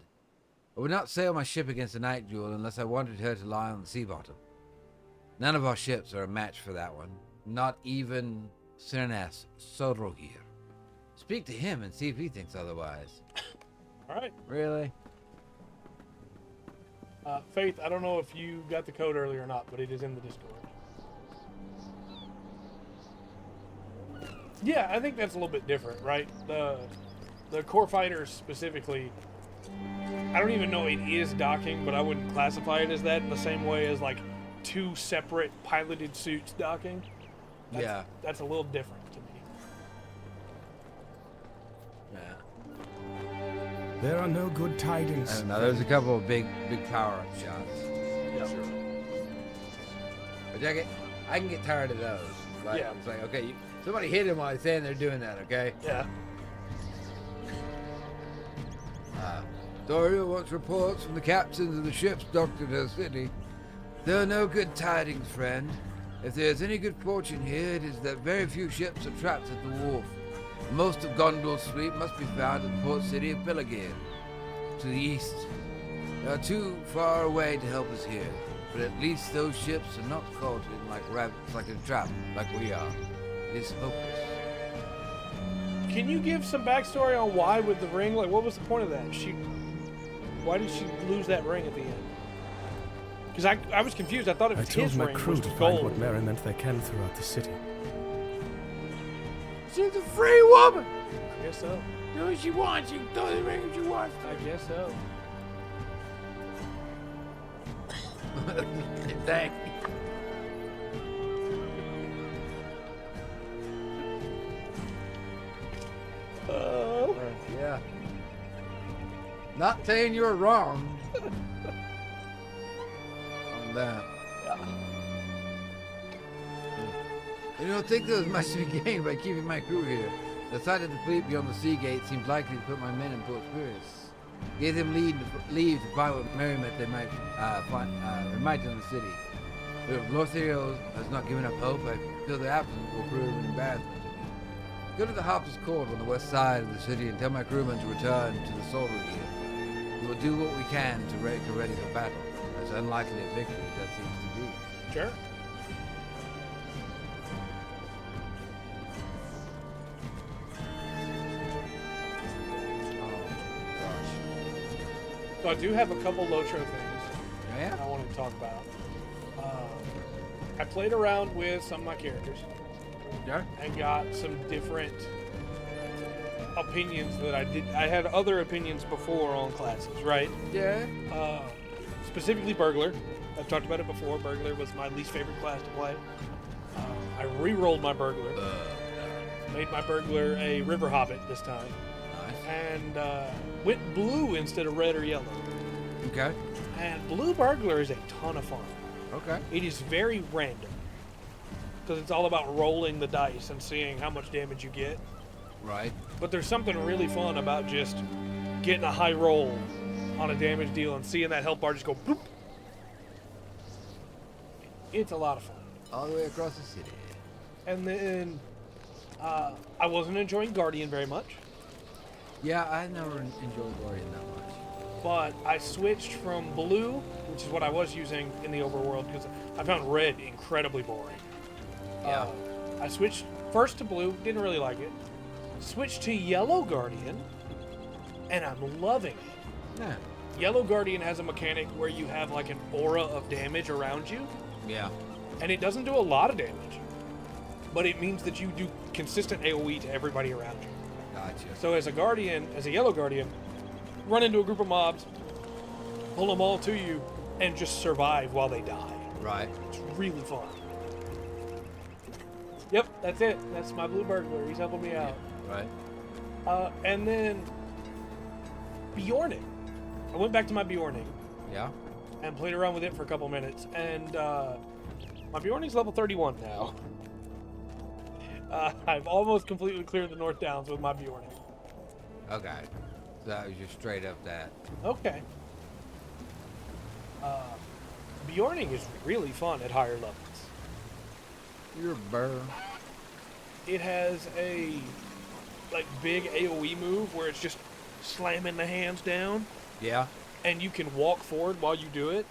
I would not sail my ship against the Night Jewel unless I wanted her to lie on the sea bottom. None of our ships are a match for that one, not even Cernas Sodrohir. Speak to him and see if he thinks otherwise. All right. Really? Faith, I don't know if you got the code earlier or not, but it is in the Discord. Yeah, I think that's a little bit different, right? The core fighters specifically, I don't even know it is docking, but I wouldn't classify it as that in the same way as like 2 separate piloted suits docking. That's a little different to me. Yeah. There are no good I tidings. don't know. There's a couple of big power-up shots. Yeah. Sure. But I can get tired of those. Like, Yeah. It's like, okay, somebody hit him while he's saying they're doing that, okay? Yeah. Doria wants reports from the captains of the ships docked in her city. There are no good tidings, friend. If there is any good fortune here, it is that very few ships are trapped at the wharf. Most of Gondor's fleet must be found in the port city of Peлагir, to the east. They are too far away to help us here, but at least those ships are not caught in like rabbits, like a trap, like we are. It is hopeless. Can you give some backstory on why with the ring? Like, what was the point of that? Why did she lose that ring at the end? Because I was confused. I thought it I was told his my ring, crew which to was find gold. what merriment they can throughout the city. She's a free woman! I guess so. Do what she wants. She can throw the ring if she wants. I guess so. Thank you. Yeah. Not saying you're wrong on that. You don't think there was much to be gained by keeping my crew here. The sight of the fleet beyond the sea gate seemed likely to put my men in poor spirits. Gave them leave to find what merriment they might find in the city. But if LOTRO has not given up hope, I feel their absence will prove an embarrassment to me. Go to the Harper's Court on the west side of the city and tell my crewmen to return to the Solar Gear. We will do what we can to get ready for battle, as unlikely a victory as that seems to be. Sure. Oh, gosh. So I do have a couple LOTRO things Yeah? I wanted to talk about. I played around with some of my characters Yeah? and got some different opinions that I did. I had other opinions before on classes, right? Yeah? Specifically Burglar. I've talked about it before. Burglar was my least favorite class to play. I re-rolled my Burglar. Made my Burglar a River Hobbit this time. Nice. And went blue instead of red or yellow. Okay. And blue Burglar is a ton of fun. Okay. It is very random. Because it's all about rolling the dice and seeing how much damage you get. Right. But there's something really fun about just getting a high roll on a damage deal and seeing that health bar just go boop. It's a lot of fun. All the way across the city. And then I wasn't enjoying Guardian very much, Yeah, I never enjoyed Guardian that much. but I switched from blue, which is what I was using in the overworld, because I found red incredibly boring. Yeah. I switched first to blue, didn't really like it. Switched to yellow Guardian, and I'm loving it. Yeah. Yellow Guardian has a mechanic where you have like an aura of damage around you, Yeah. and it doesn't do a lot of damage, but it means that you do consistent AoE to everybody around you. Gotcha. So as a Guardian, as a yellow Guardian, run into a group of mobs, pull them all to you, and just survive while they die. Right. It's really fun. Yep, that's it. That's my blue Burglar. He's helping me out. Right. And then Bjorning. I went back to my Bjorning Yeah. and played around with it for a couple minutes, and my Bjorning's level 31 now. I've almost completely cleared the North Downs with my Bjorning. Okay. So that was just straight up that. Okay. Bjorning is really fun at higher levels. You're a burr. It has a like big AoE move where it's just slamming the hands down, Yeah. and you can walk forward while you do it.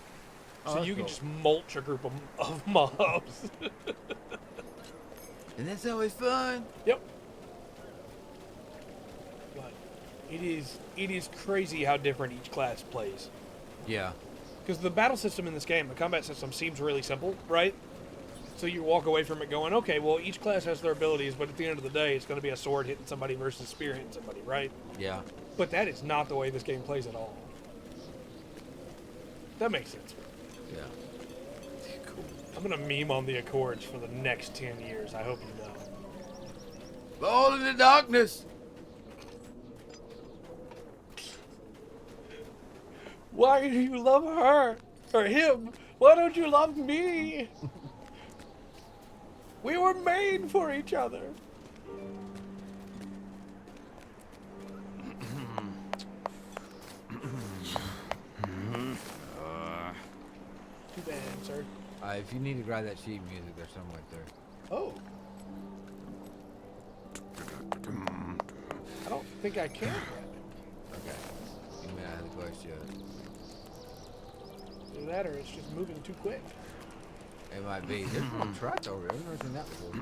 Oh, So that's you can cool. just mulch a group of mobs. And that's always fun. Yep. But it is crazy how different each class plays. Yeah. Because the battle system in this game, the combat system, seems really simple, right? So you walk away from it going, okay, well, each class has their abilities, but at the end of the day, it's going to be a sword hitting somebody versus spear hitting somebody, right? Yeah. But that is not the way this game plays at all. That makes sense. Yeah. Cool. I'm going to meme on the Accords for the next 10 years. I hope you know. Fall in the darkness. Why do you love her? Or him? Why don't you love me? We were made for each other. Too bad, sir. If you need to grab that sheet music, there's some right there. Oh. I don't think I can grab it. Okay. You may not have the quest yet. Either that or it's just moving too quick. It might be. There's a little truck over there. I've never seen that before.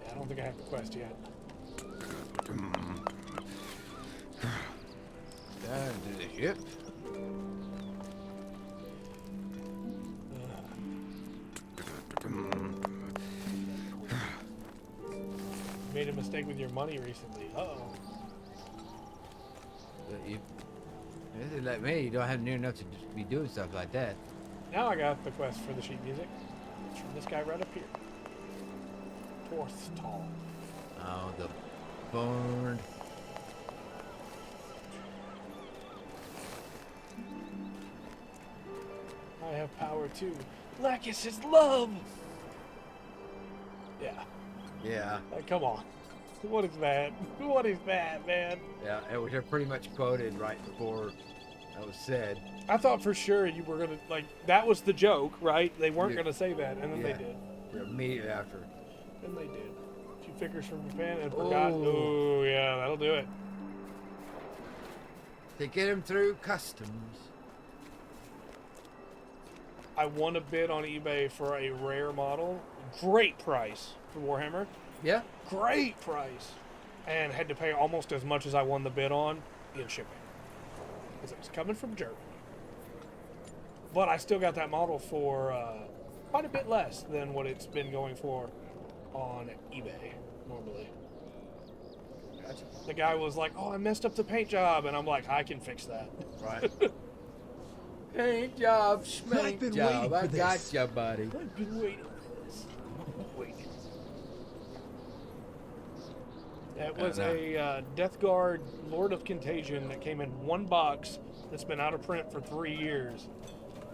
Yeah, I don't think I have the quest yet. Down to the ship. Made a mistake with your money recently. Uh-oh. This is like me. You don't have near enough to just be doing stuff like that. Now I got the quest for the sheet music. It's from this guy right up here. Fourth tall. Oh, the burned. I have power too. Lacus is love! Yeah. Yeah. Like, come on. What is that? What is that, man? Yeah, which I pretty much quoted right before that was said. I thought for sure you were gonna, like, that was the joke, right? They weren't Yeah. gonna say that, and then Yeah. they did. Immediately after. Then they did. A few figures from Japan and forgot. Oh. Oh, yeah, that'll do it. To get him through customs. I won a bid on eBay for a rare model. Great price for Warhammer. Yeah. Great price. And had to pay almost as much as I won the bid on in shipping. Because it was coming from Germany. But I still got that model for quite a bit less than what it's been going for on eBay normally. Gotcha. The guy was like, oh, I messed up the paint job. And I'm like, I can fix that. Right. Paint job, I've schmank been job. waiting I for got this. ya, buddy. I've been waiting for this. Waiting. That was a Death Guard Lord of Contagion that came in one box that's been out of print for 3 years.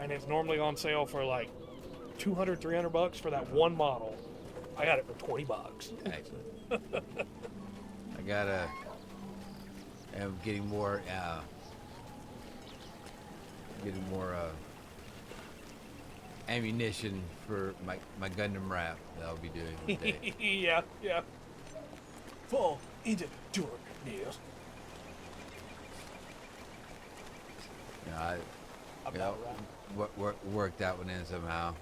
And it's normally on sale for like $200, $300 for that one model. I got it for $20. Excellent. I gotta. I'm getting more. Ammunition for my Gundam wrap that I'll be doing today. Yeah, yeah. Fall into darkness. I About right. worked that one in somehow.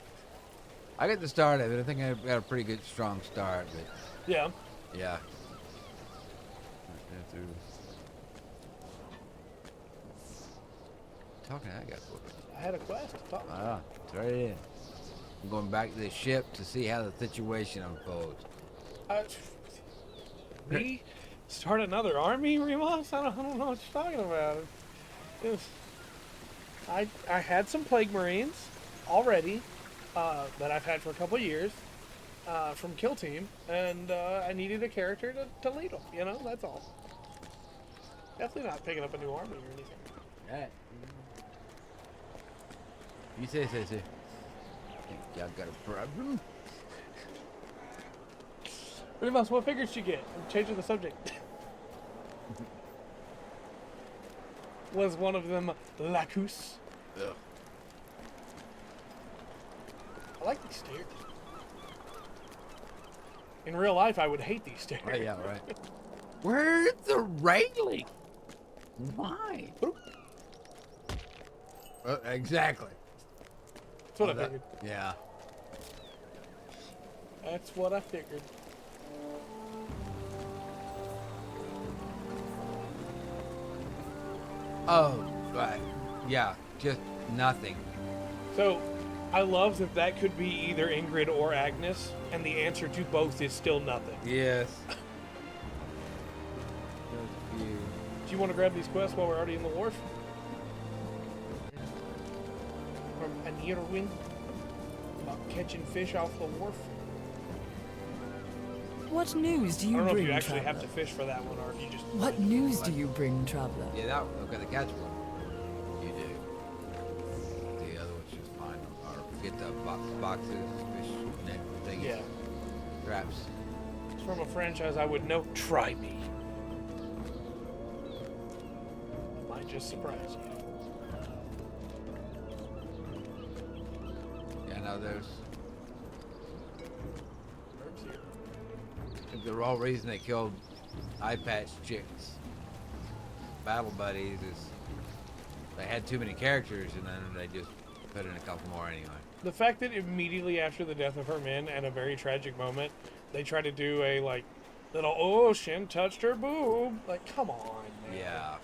I got the start of it. I think I got a pretty good, strong start, but Yeah. yeah. Talking, I got booked. I had a quest to talk about. It's right in. I'm going back to the ship to see how the situation unfolds. Me? Start another army, Remus? I don't know what you're talking about. I had some Plague Marines already that I've had for a couple years from Kill Team, and I needed a character to lead them. You know, that's all. Definitely not picking up a new army or anything. Alright. You say. Think y'all got a problem? Remus, what figures did you get? I'm changing the subject. Was one of them Lacus? Ugh. I like these stairs. In real life, I would hate these stairs. Right, yeah, right. Where's the railing? Why? Exactly. That's what I figured. Yeah. That's what I figured. Oh, right. Yeah. just nothing. So, I love that that could be either Ingrid or Agnes, and the answer to both is still nothing. Yes. Do you want to grab these quests while we're already in the wharf? From Anirwin about catching fish off the wharf. What news do I you don't know if bring, you actually traveler? have to fish for that one, or if you just. What news do you bring, traveler? Yeah, that one. Okay, the catch one. You do. The other one's just find them or get the boxes, fish net thingies, Yeah. traps. It's from a franchise I would know. Try me. Might just surprise you. Yeah, no, there's. Herbs here. I think the raw reason they killed eye patch chicks, battle buddies, is they had too many characters, and then they just put in a couple more anyway. The fact that immediately after the death of her men and a very tragic moment, they try to do a like little oh Shin touched her boob. Like, come on, man. Yeah.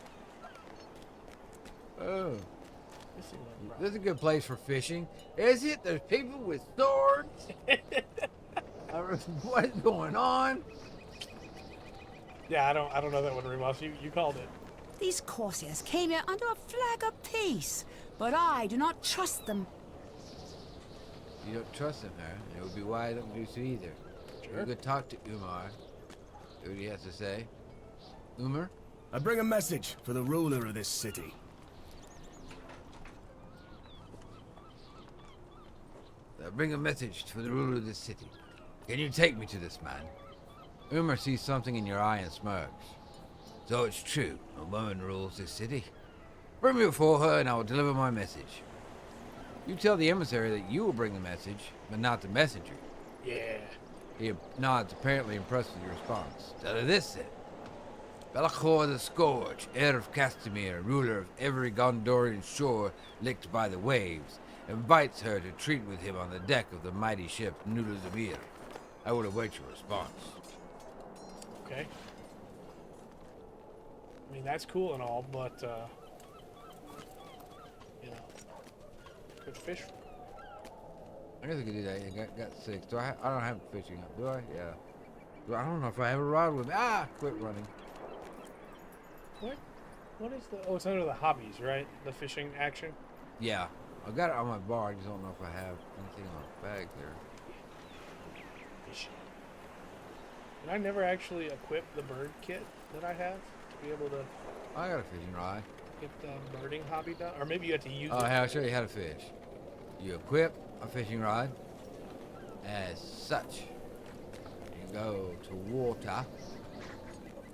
Oh, This is no this is a good place for fishing. Is it? There's people with swords. What is going on? Yeah, I don't know that one, Remus. You called it. These courtiers came here under a flag of peace, but I do not trust them. You don't trust him, huh? It would be why I don't do so either. Sure. You could talk to Umar. See what he has to say. Umar? I bring a message for the ruler of this city. I bring a message for the ruler of this city. Can you take me to this man? Umar sees something in your eye and smirks. So it's true. A woman rules this city. Bring me before her and I will deliver my message. You tell the emissary that you will bring the message, but not the messenger. Yeah. He nods, apparently impressed with your response. Tell her this then. Belachor the Scourge, heir of Castamere, ruler of every Gondorian shore licked by the waves, invites her to treat with him on the deck of the mighty ship Nulazamir. I will await your response. Okay. I mean, that's cool and all, but, you know, good fish. I guess I could do that. I got 6. Do I don't have fishing up, do I? Yeah. I don't know if I have a rod with me. Ah! Quit running. What is the... Oh, it's under the hobbies, right? The fishing action? Yeah. I got it on my bar. I just don't know if I have anything on my bag there. Fishing. Did I never actually equip the bird kit that I have to be able to I got a fishing rod. get the birding hobby done? Or maybe you had to use Oh, it. hey, I'll show you how to fish. You equip a fishing rod as such. You go to water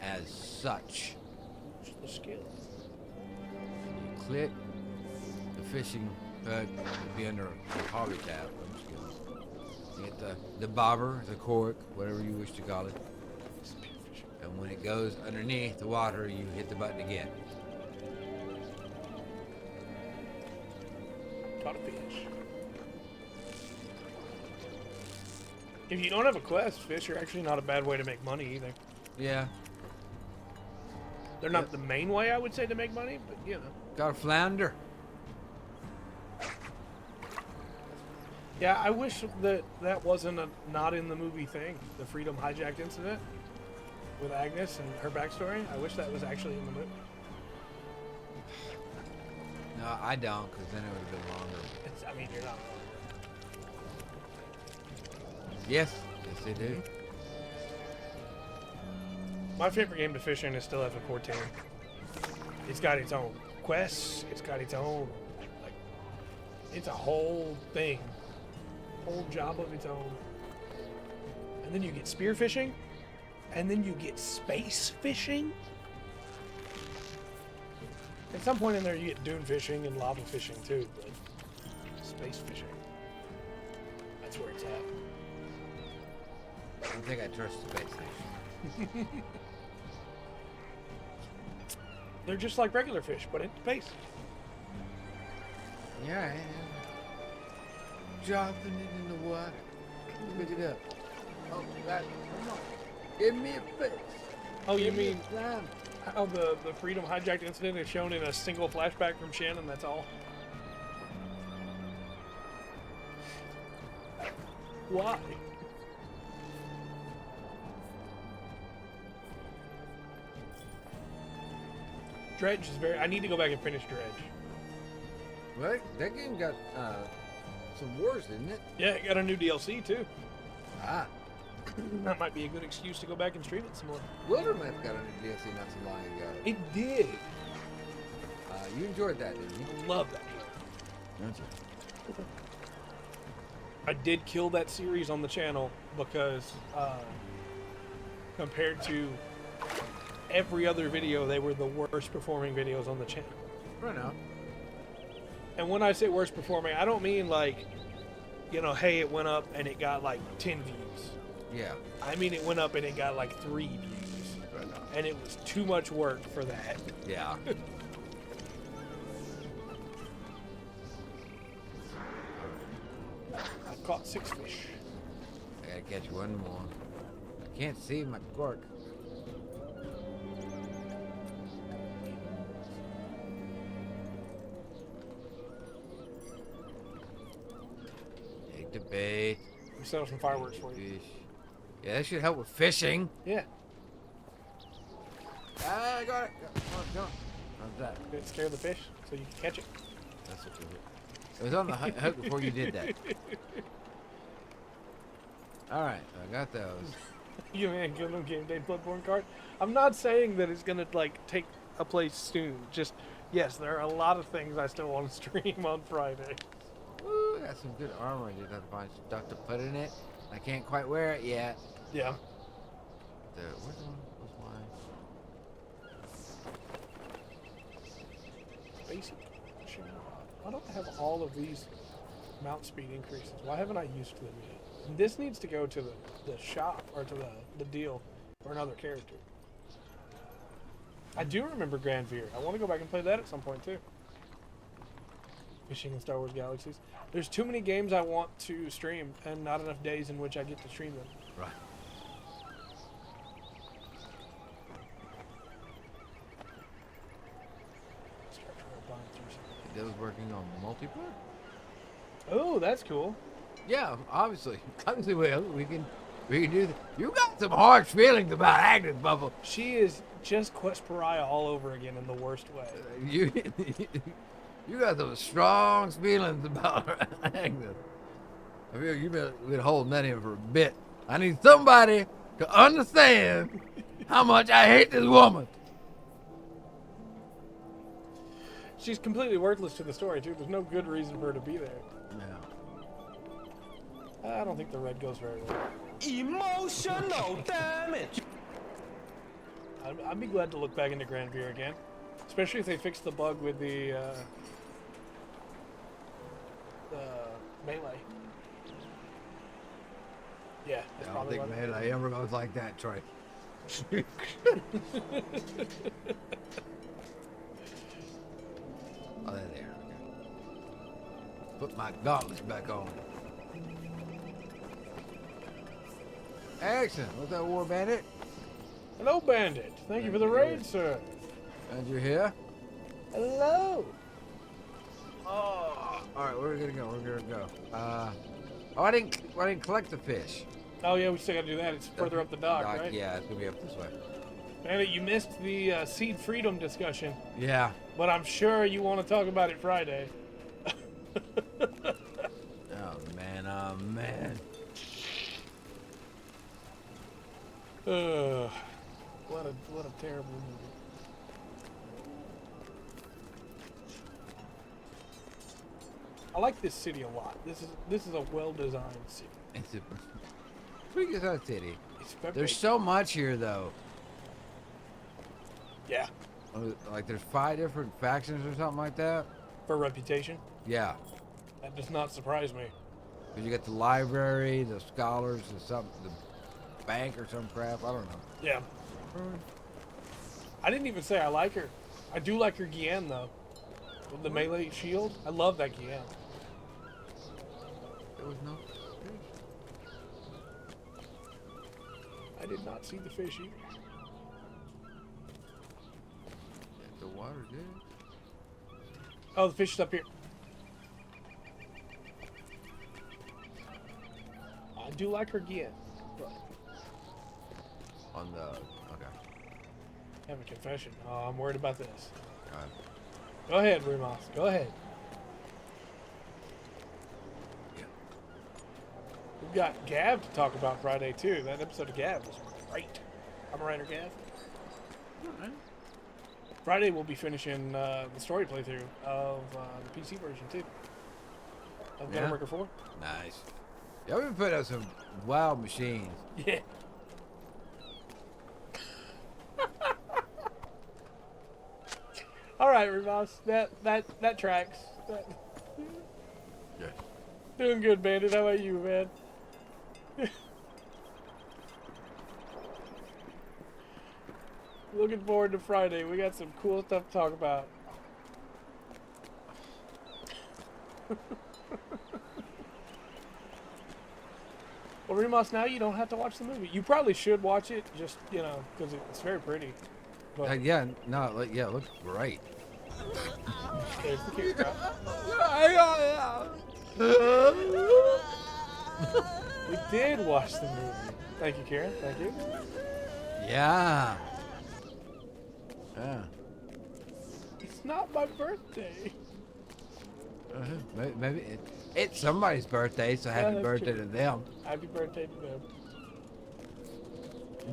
as such. The skill. You click the fishing hook will be under the hobby tab. You get the bobber, the cork, whatever you wish to call it. And when it goes underneath the water, you hit the button again. Caught a fish. If you don't have a quest, fish are actually not a bad way to make money either. Yeah. They're not the main way, I would say, to make money, but you know. Got a flounder. Yeah, I wish that wasn't a not in the movie thing. The Freedom Hijacked incident with Agnes and her backstory. I wish that was actually in the movie. No, I don't, because then it would have been longer. I mean, you're not wrong. Yes. Yes, they do. My favorite game to fish in is still FF14. It's got its own quests. It's got its own, like, it's a whole thing. Whole job of its own. And then you get spearfishing. And then you get space fishing. At some point in there you get dune fishing and lava fishing too, but space fishing. That's where it's at. I don't think I trust the space station. They're just like regular fish, but in space. Yeah, I am. Dropping it in the water. Pick it up. Oh, God, come on. Give me a fish. Oh, you Give me a mean flounder. how the Freedom Hijacked incident is shown in a single flashback from Shin and that's all? Why? Dredge is very. I need to go back and finish Dredge. Well, that game got some wars, didn't it? Yeah, it got a new DLC too. Ah. That might be a good excuse to go back and stream it some more. Wilderness got a new DLC not so long ago. It did. You enjoyed that, didn't you? Love that game. Don't you? I did kill that series on the channel because compared to every other video, they were the worst performing videos on the channel. Right now. And when I say worst performing, I don't mean like, you know, hey, it went up and it got like 10 views. Yeah. I mean, it went up and it got like 3 views. Right now. And it was too much work for that. Yeah. I caught 6 fish. I gotta catch one more. I can't see my cork. Take the bait. We set up some fireworks for you. Fish. Yeah, that should help with fishing. Yeah. Ah, I got it. Come on. How's that? Did it scare the fish so you can catch it? That's what it was on the hook before you did that. All right, I got those. You man, give them game day Bloodborne card. I'm not saying that it's gonna like take a place soon. Just yes, there are a lot of things I still want to stream on Friday. Ooh, I got some good armor. I just have to find stuff to put in it. I can't quite wear it yet. Yeah. Where's mine? Basic. Why don't I have all of these mount speed increases? Why haven't I used them yet? And this needs to go to the shop or to the deal for another character. I do remember Grandveer. I want to go back and play that at some point too. Fishing in Star Wars Galaxies. There's too many games I want to stream and not enough days in which I get to stream them. Right. That was working on multiplayer? Oh, that's cool. Yeah, obviously. Obviously, we can do that. You got some harsh feelings about Agnes, Bubble. She is just Quest Pariah all over again in the worst way. You got some strong feelings about Agnes. I feel you've been holding that in for a bit. I need somebody to understand how much I hate this woman. She's completely worthless to the story, too. There's no good reason for her to be there. No. I don't think the red goes very well. Emotional damage. I'd be glad to look back into Grandveer again. Especially if they fix the bug with the melee. Yeah, that's I don't probably think what melee ever goes like that, Troy. Oh, there. Okay. Put my gauntlets back on. Action! What's that, War Bandit? Hello, Bandit. Thank you for the raid, sir. And you're here? Hello. Oh, all right. Where are we gonna go? Oh, I didn't collect the fish. Oh, yeah, we still gotta do that. It's further up the dock, right? Yeah, it's gonna be up this way. Bandit, you missed the seed freedom discussion, Yeah. but I'm sure you want to talk about it Friday. Oh man. What a terrible movie. I like this city a lot. This is a well-designed city. It's a pretty good city. It's very There's big. so much here, though. Yeah, Like there's 5 different factions or something like that. for reputation. Yeah. That does not surprise me. 'Cause you got the library, the scholars, the bank or some crap. I don't know. Yeah. I didn't even say I like her. I do like her Guian, though. With the melee shield. I love that Guian. There was no. I did not see the fish either. The water did. Oh, the fish is up here. do like her gear. But On the okay. I have a confession. Oh, I'm worried about this. God. Go ahead, Remus. Go ahead. Yeah. We've got Gav to talk about Friday too. That episode of Gav was great. I'm a writer, Gav. Alright. Friday we'll be finishing the story playthrough of the PC version too. Of Yeah. Gunbreaker 4. Nice. Yeah, we've been putting out some wild machines. Yeah. All right, Remus. That tracks. Yeah. Doing good, Bandit. How about you, man? Looking forward to Friday. We got some cool stuff to talk about. Well, Remus, now you don't have to watch the movie. You probably should watch it, just, you know, because it's very pretty. But Yeah, no, yeah, it looks great. there's the cute stuff. We did watch the movie. Thank you, Karen. Thank you. Yeah. Yeah. It's not my birthday. Maybe it's somebody's birthday, so happy that's birthday true. to them. Happy birthday to them.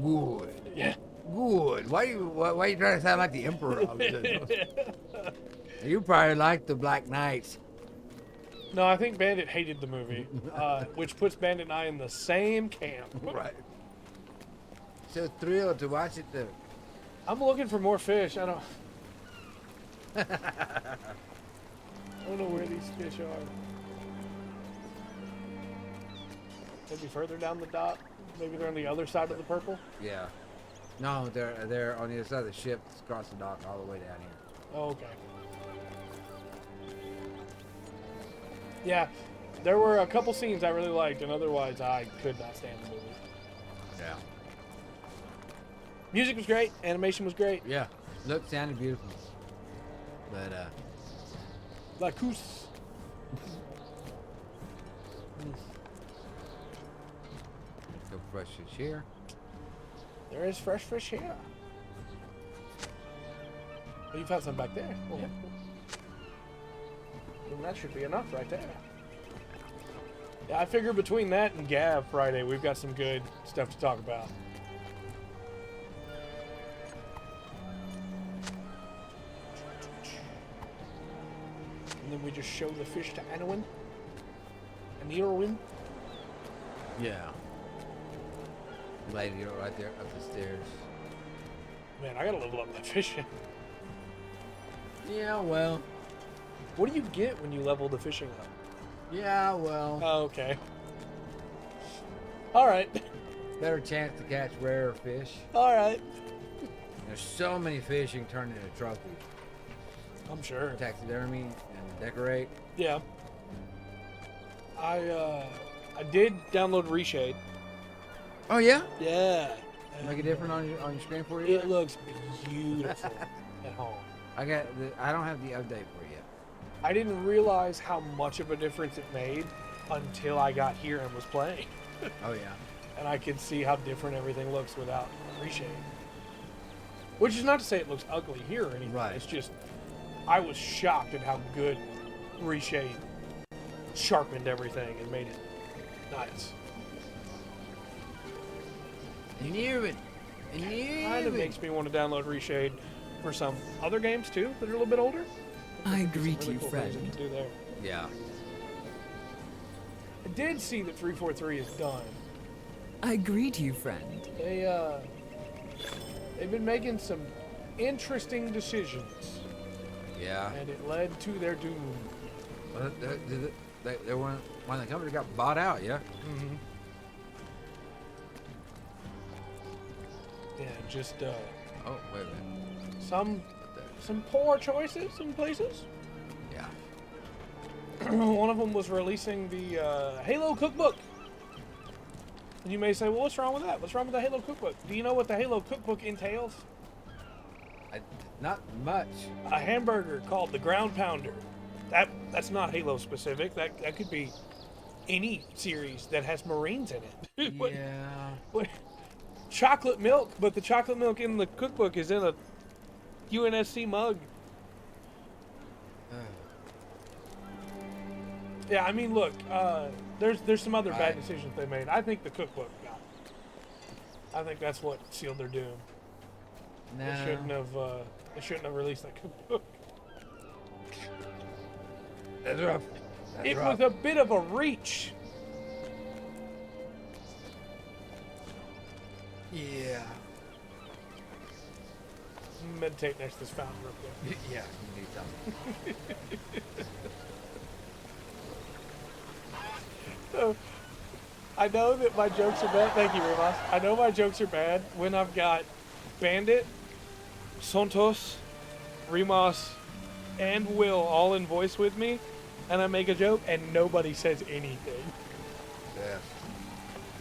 Good. Yeah. Good. Why you trying to sound like the emperor? You probably like the Black Knights. No, I think Bandit hated the movie, which puts Bandit and I in the same camp. Right. So thrilled to watch it though. I'm looking for more fish. I don't know where these fish are. Maybe further down the dock. Maybe they're on the other side of the purple. Yeah. No, they're on the other side of the ship. It's across the dock all the way down here. Oh, okay. Yeah, there were a couple scenes I really liked, and otherwise I could not stand the movie. Yeah. Music was great. Animation was great. Yeah. Looked, sounded beautiful. But Lacus. go fresh fish here. There is fresh fish here. Oh, you found some back there. Oh, yeah. Well, that should be enough right there. Yeah, I figure between that and Gav Friday, we've got some good stuff to talk about. And then we just show the fish to Anowin. And Irwin. Yeah. Lady right there up the stairs. Man, I gotta level up my fishing. Yeah, well. What do you get when you level the fishing up? Yeah, well. Oh, okay. Alright. Better chance to catch rarer fish. Alright. There's so many fish you can turn into trophies. I'm sure. Taxidermy and decorate. Yeah. I did download Reshade. Oh yeah? Yeah. Make it different on your screen for you? It looks beautiful at home. I don't have the update for you yet. I didn't realize how much of a difference it made until I got here and was playing. Oh yeah. And I could see how different everything looks without Reshade. Which is not to say it looks ugly here or anything. Right. It's just, I was shocked at how good Reshade sharpened everything and made it nice. Kind of makes me want to download Reshade for some other games too that are a little bit older. I There's some greet really you, cool things friend. you can do there. Yeah. I did see that 343 is done. I greet you, friend. They've been making some interesting decisions, Yeah. and it led to their doom. Well, they weren't when the company got bought out, yeah. Mm-hmm. Yeah, just Oh wait a minute. some poor choices in places. Yeah. One of them was releasing the Halo cookbook. And you may say, well, what's wrong with that? What's wrong with the Halo cookbook? Do you know what the Halo cookbook entails? Not much. A hamburger called the Ground Pounder. That's not Halo specific. That could be any series that has Marines in it. Yeah. Chocolate milk, but the chocolate milk in the cookbook is in a UNSC mug. Yeah, I mean, look, there's some other bad decisions they made. I think the cookbook got it. I think that's what sealed their doom. No. They shouldn't have released that cookbook. That's rough. It was a bit of a reach. Yeah. Meditate next to this fountain real quick. Yeah, you need something. So, I know that my jokes are bad. Thank you, Remas. I know my jokes are bad when I've got Bandit, Santos, Remas, and Will all in voice with me, and I make a joke and nobody says anything. Yeah.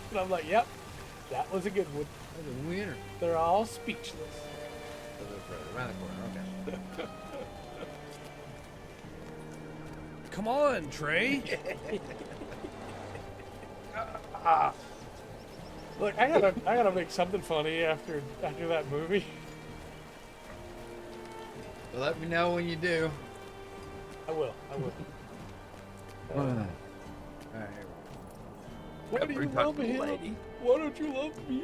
And I'm like, yep, that was a good one. That's a winner. They're all speechless. Around the corner, okay. Come on, Trey. Look, I gotta make something funny after that movie. Well, let me know when you do. I will. Alright. Why do you love him? Why don't you love me?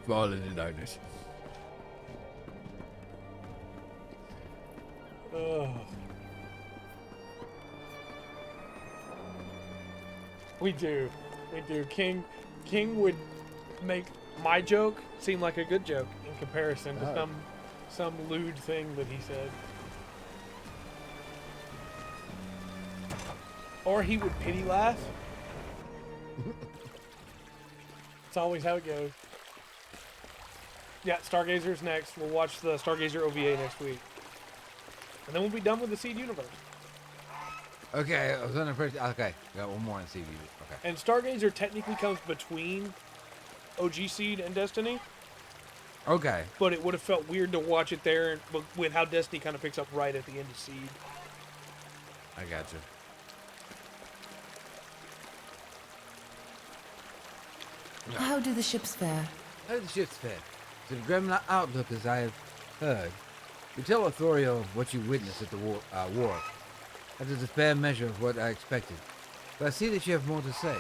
Fall into darkness. We do. King would make my joke seem like a good joke in comparison to some lewd thing that he said. Or he would pity laugh. It's always how it goes. Yeah, Stargazer's next. We'll watch the Stargazer OVA next week. And then we'll be done with the Seed universe. Okay, I was on the first. Okay, got one more in CV. Okay. And Stargazer technically comes between OG Seed and Destiny, Okay. but it would have felt weird to watch it there with how Destiny kind of picks up right at the end of Seed. I got you. How do the ships fare? How did the ships fare? To the grim outlook, as I have heard, you tell Authorial what you witnessed at the war. That is a fair measure of what I expected. But I see that you have more to say.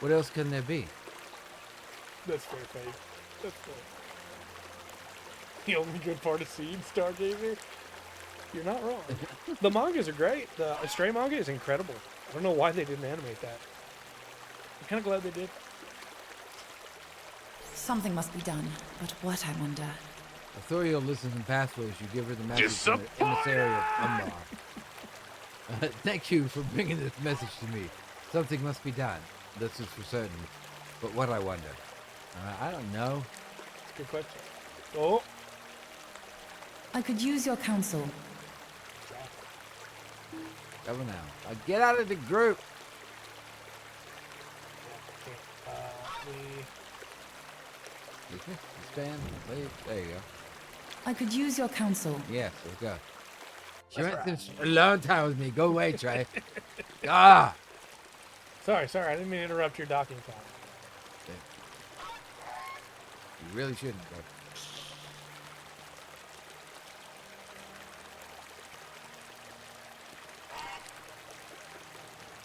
What else can there be? That's fair, Faith. That's fair. The only good part of Seed, Stargazer? You're not wrong. The mangas are great. The Stray manga is incredible. I don't know why they didn't animate that. I'm kind of glad they did. Something must be done, but what, I wonder? Authorial listens in pathways. You give her the message from the emissary of Umbar. Thank you for bringing this message to me. Something must be done. This is for certain. But what, I wonder? I don't know. That's a good question. Oh. I could use your counsel. Cover now. Get out of the group. Stand, leave. There you go. I could use your counsel. Yes, let's go. She went through a long time with me. Go away, Trey. Ah! Sorry. I didn't mean to interrupt your docking time. You really shouldn't, bro.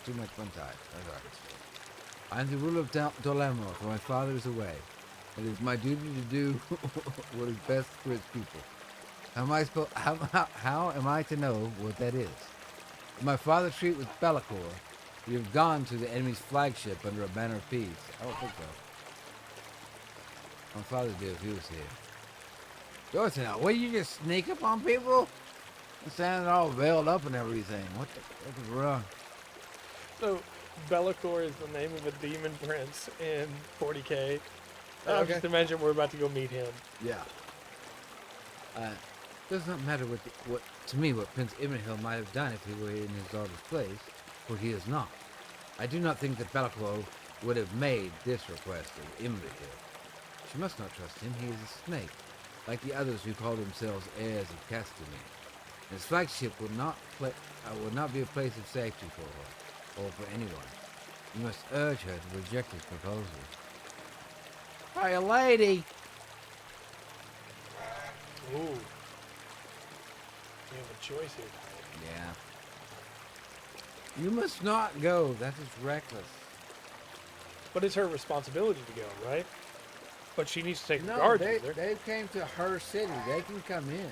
Too much fun time. That's all right. I am the ruler of Dol Amroth, for my father is away. It is my duty to do what is best for its people. How am I to know what that is? If my father treat with Bellicor, you have gone to the enemy's flagship under a banner of peace. I don't think so. My father did if he was here. Dorothy, now, what, you just sneak up on people? I'm standing all veiled up and everything. What is wrong? So, Bellicor is the name of a demon prince in 40k. Okay. Just imagine we're about to go meet him. Yeah. Does not matter what to me what Prince Imrahil might have done if he were in his daughter's place, for he is not. I do not think that Bellicor would have made this request of Imrahil. She must not trust him. He is a snake, like the others who call themselves heirs of Castamere. His flagship will not will not be a place of safety for her, or for anyone. You must urge her to reject his proposal. Hey, lady! Ooh. You have a choice here. Yeah. You must not go. That is reckless. But it's her responsibility to go, right? But she needs to take No, guards they, with her. they came to her city. They can come in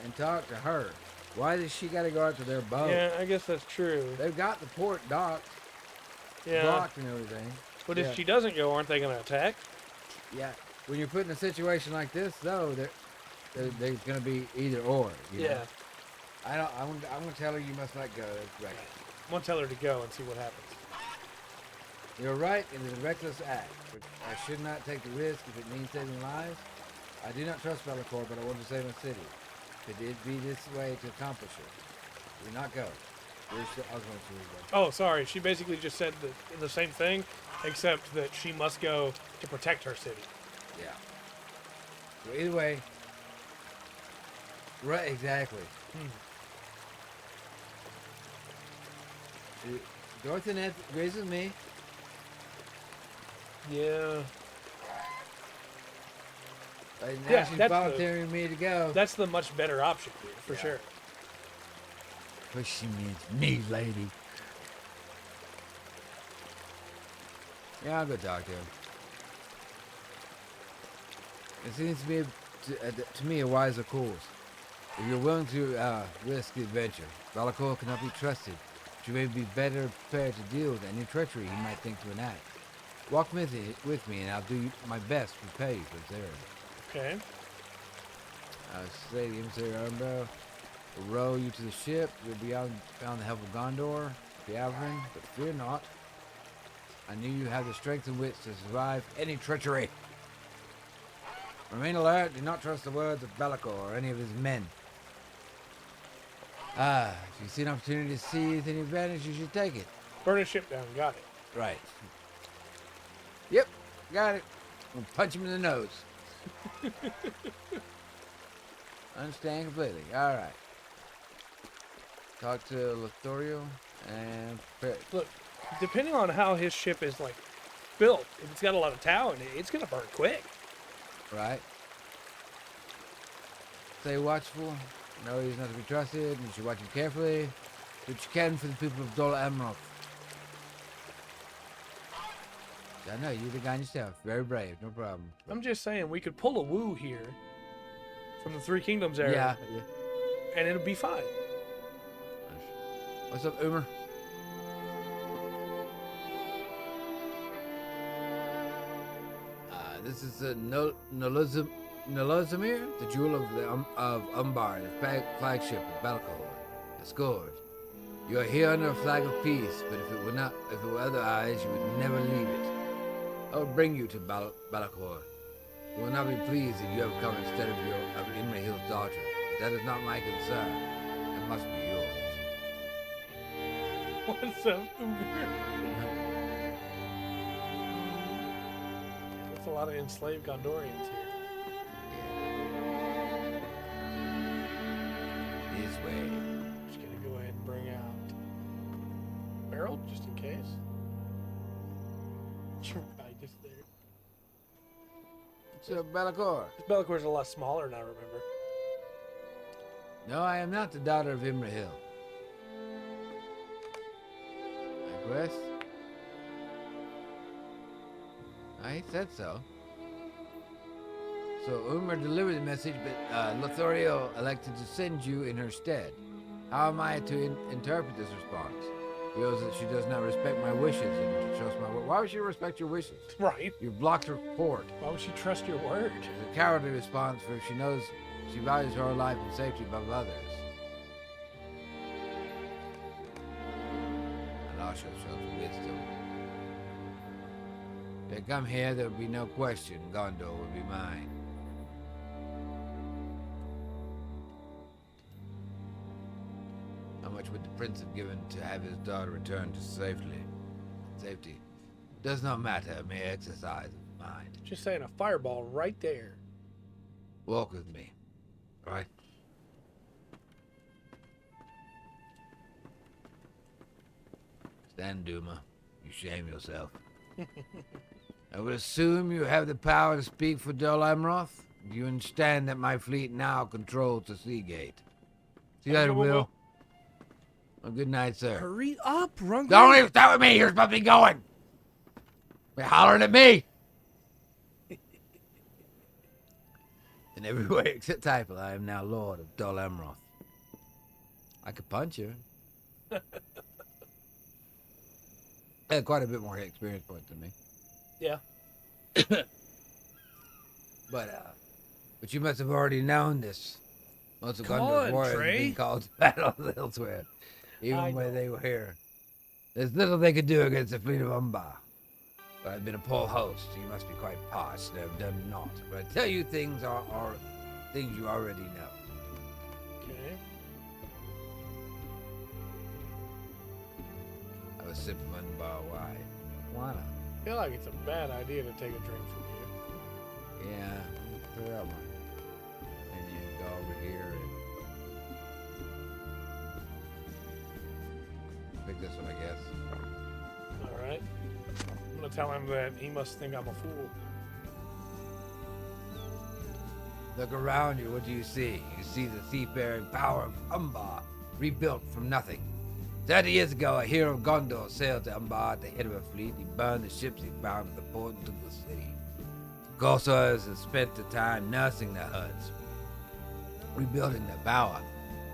and talk to her. Why does she got to go out to their boat? Yeah, I guess that's true. They've got the port docked, Yeah. blocked and everything. But Yeah. if she doesn't go, aren't they going to attack? Yeah. When you're put in a situation like this, though, there's going to be either or. You know? I'm going to tell her you must not go. That's right. I'm going to tell her to go and see what happens. You're right. It is a reckless act. But I should not take the risk if it means saving lives. I do not trust Bellacore, but I want to save my city. Could it be this way to accomplish it? Do not go. I was going to go. Oh, sorry. She basically just said the same thing, except that she must go to protect her city. Yeah. So either way. Right, exactly. Dorothy agrees with me. Yeah. Now Yeah, she's that's volunteering me to go. That's the much better option here, for sure. But she means me, lady. Yeah, I'll go talk to him. It seems to be, to me, a wiser course. If you're willing to risk the adventure, Bellacore cannot be trusted. She may be better prepared to deal with any treachery he might think to enact. Walk with me, and I'll do my best to repay you for this errand. Okay. Say the emissary Armbo will row you to the ship. You'll be out found the help of Gondor, Piavrin, but fear not. I knew you have the strength and wits to survive any treachery. Remain alert. Do not trust the words of Bellacore or any of his men. If you see an opportunity to seize any advantage, you should take it. Burn a ship down. Got it. Right. Yep, got it. We'll punch him in the nose. Understand completely. All right. Talk to Lothario and prepare. Look, depending on how his ship is like built, if it's got a lot of tow in it, it's gonna burn quick. Right. Stay watchful. Know he's not to be trusted. You should watch him carefully. Do what you can for the people of Dol Amroth. I know, you're the guy yourself. Very brave, no problem. I'm just saying we could pull a woo here from the Three Kingdoms era, Yeah. and it'll be fine. What's up, Umer? This is Nolozimir, the jewel of Umbar, the flagship of Bellacore, the Scourge. You are here under a flag of peace, but if it were otherwise, you would never leave it. I will bring you to Bellacore. You will not be pleased that you have come instead of Imrahil's daughter. But that is not my concern. It must be yours. What's up, Uber? That's a lot of enslaved Gondorians here. This way. Just gonna go ahead and bring out Beryl, just in case. You're right, just there. So, Bellacore. This Bellacore's a lot smaller now, remember? No, I am not the daughter of Imrahil. My quest? I said so. So Umar delivered the message, but Lothario elected to send you in her stead. How am I to interpret this response? Feels that she does not respect my wishes and to trust my word. Why would she respect your wishes? Right. You blocked her port. Why would she trust your word? It's a cowardly response, for she knows she values her own life and safety above others. And I'll show some wisdom. If they come here, there will be no question. Gondor will be mine. How much would the prince have given to have his daughter returned to safety? Does not matter, mere exercise of mind. Just saying, a fireball right there. Walk with me, right? Then, Duma, you shame yourself. I would assume you have the power to speak for Dol Amroth. Do you understand that my fleet now controls the sea gate? See that, Will? Well, good night, sir. Hurry up, Rungry. Don't even start with me. You're supposed to be going. You're hollering at me. In every way except title, I am now Lord of Dol Amroth. I could punch you. I had quite a bit more experience points than me. Yeah. But you must have already known this. Most of Come Gondor's on, warriors have Trey. been called to battle elsewhere, I even when know. they were here. There's little they could do against the fleet of Umbar. But I've been a poor host. You must be quite parched and have done naught. But I tell you, things are things you already know. Okay. I was sip of Umbar wine. Why not? I feel like it's a bad idea to take a drink from you. Yeah, throw out mine. And you go over here and pick this one, I guess. All right. I'm gonna tell him that he must think I'm a fool. Look around you, what do you see? You see the seafaring power of Umbar, rebuilt from nothing. 30 years ago, a hero of Gondor sailed to Umbar at the head of a fleet. He burned the ships he found at the port and took the city. Corsairs have spent the time nursing their huts, rebuilding their power.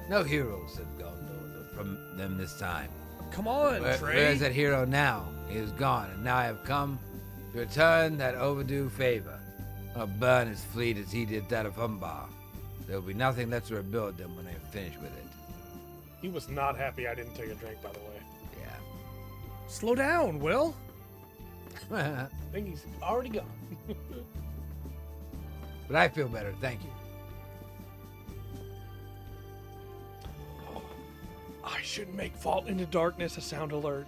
No heroes of Gondor from them this time. Come on, Where Trey. is that hero now? He is gone, and now I have come to return that overdue favor. I'll burn his fleet as he did that of Umbar. There will be nothing left to rebuild them when I am finished with it. He was not happy I didn't take a drink, by the way. Yeah. Slow down, Will. I think he's already gone. But I feel better, thank you. I should make Fall into Darkness a sound alert.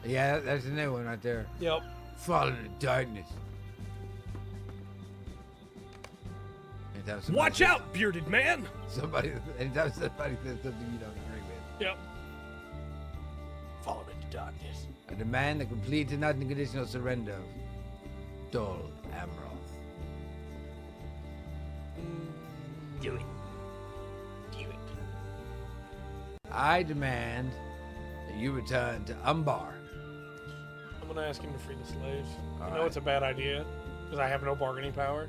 Yeah, that's a new one right there. Yep. Fall into darkness. Anytime somebody Watch says- out, bearded man. Anytime somebody says something you don't agree with. Yep. Fall into darkness. I demand the complete and unconditional surrender of Dol Amroth. Do it. Do it. I demand that you return to Umbar. I'm gonna ask him to free the slaves. I know Alright. it's a bad idea because I have no bargaining power,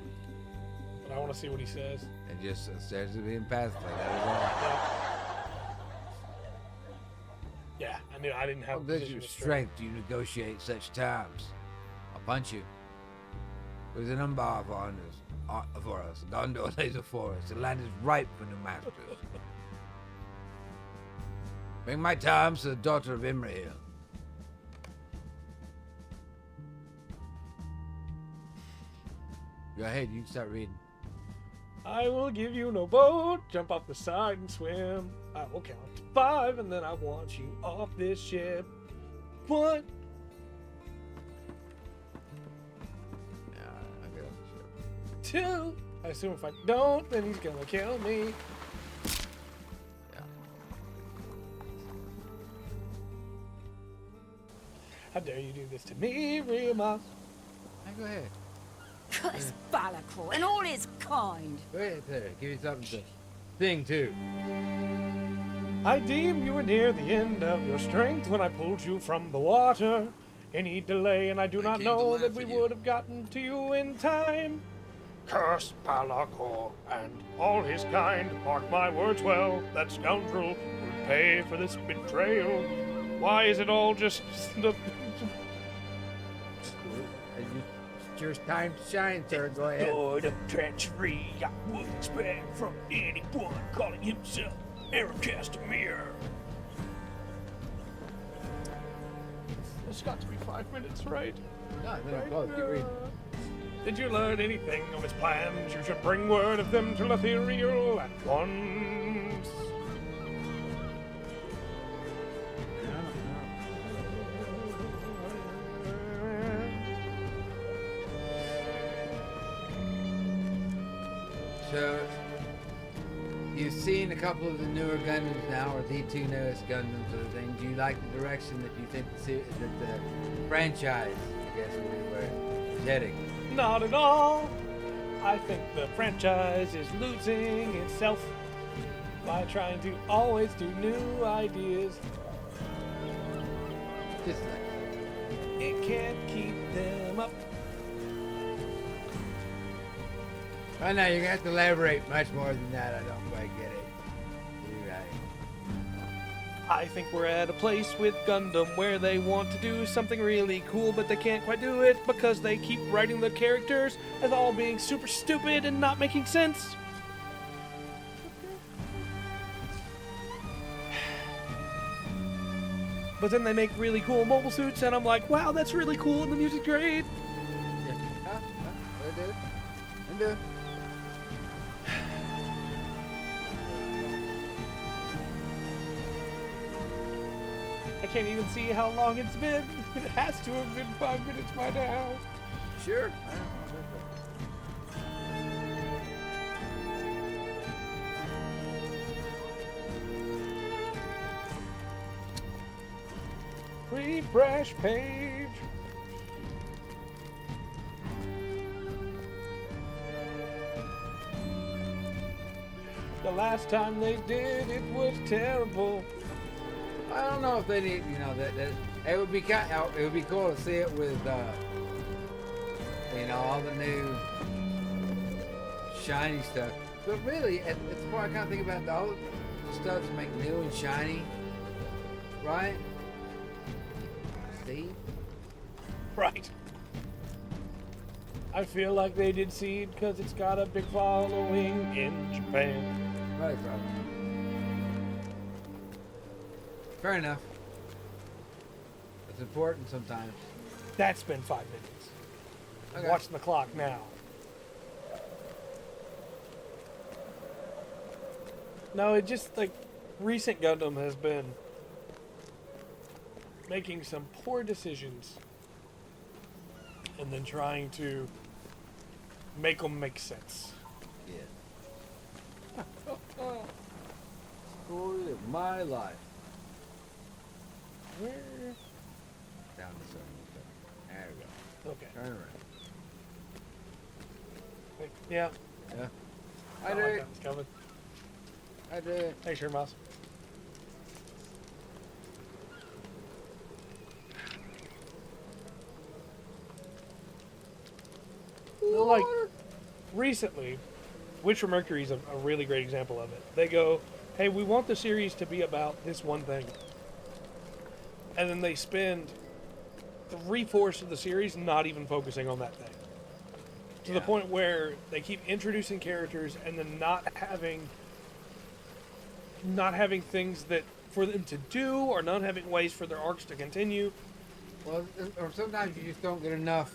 but I want to see what he says. And just starts to be impassive. That is all. Yeah, I knew I didn't How have a good position your to strength do you negotiate such terms? I'll punch you. There's an Umbar for us. Gondor lays before us. The land is ripe for new masters. Bring my terms to the daughter of Imrahil. Go ahead, you can start reading. I will give you no boat. Jump off the side and swim. I will count to 5 and then I want you off this ship. 1. Yeah, I'll get off the ship. 2. I assume if I don't, then he's gonna kill me. Yeah. How dare you do this to me, Rima? Hey, go ahead. Curse Balakor and all his kind. Go ahead, there. Give you something to sing to. I deem you were near the end of your strength when I pulled you from the water. Any delay, and I do not came to know laugh that we at you. would have gotten to you in time. Curse Balakor and all his kind. Mark my words well, that scoundrel will pay for this betrayal. Why is it all just the... It's your time to shine, sir. Go ahead. Lord of treachery I would expect from anyone calling himself Aaron Castamere. It's got to be 5 minutes, right? No, no, close. Keep reading. Did you learn anything of his plans? You should bring word of them to Lothiriel at once. So, you seen a couple of the newer Gundams now, or the two newest Gundams or things? Do you like the direction that you think that the franchise, I guess, is heading? Not at all. I think the franchise is losing itself by trying to always do new ideas. Just like, It can't keep them up. I know you're gonna have to elaborate much more than that. I don't quite get it. You're right. I think we're at a place with Gundam where they want to do something really cool, but they can't quite do it because they keep writing the characters as all being super stupid and not making sense. But then they make really cool mobile suits, and I'm like, wow, that's really cool, and the music's great. Yeah. They do. They do. I can't even see how long it's been. It has to have been 5 minutes by now. Sure. Refresh page. The last time they did it was terrible. I don't know if they need, that it would be it would be cool to see it with, all the new shiny stuff. But really, at the point I kind of think about all the stuff to make new and shiny, right? Steve? Right. I feel like they did Seed because it's got a big following in Japan. Right, probably. Fair enough. It's important sometimes. That's been 5 minutes. Okay. Watching the clock now. No, it just, recent Gundam has been making some poor decisions and then trying to make them make sense. Yeah. Story of my life. Where? Down the side. There we go. Okay. Turn around. Yeah. Yeah. I I like do. that was coming. I do. Thanks, your mouse. Like, recently, Witcher Mercury is a really great example of it. They go, hey, we want the series to be about this one thing. And then they spend 3/4 of the series not even focusing on that thing. To the point where they keep introducing characters and then not having things that for them to do, or not having ways for their arcs to continue. Well, or sometimes you just don't get enough.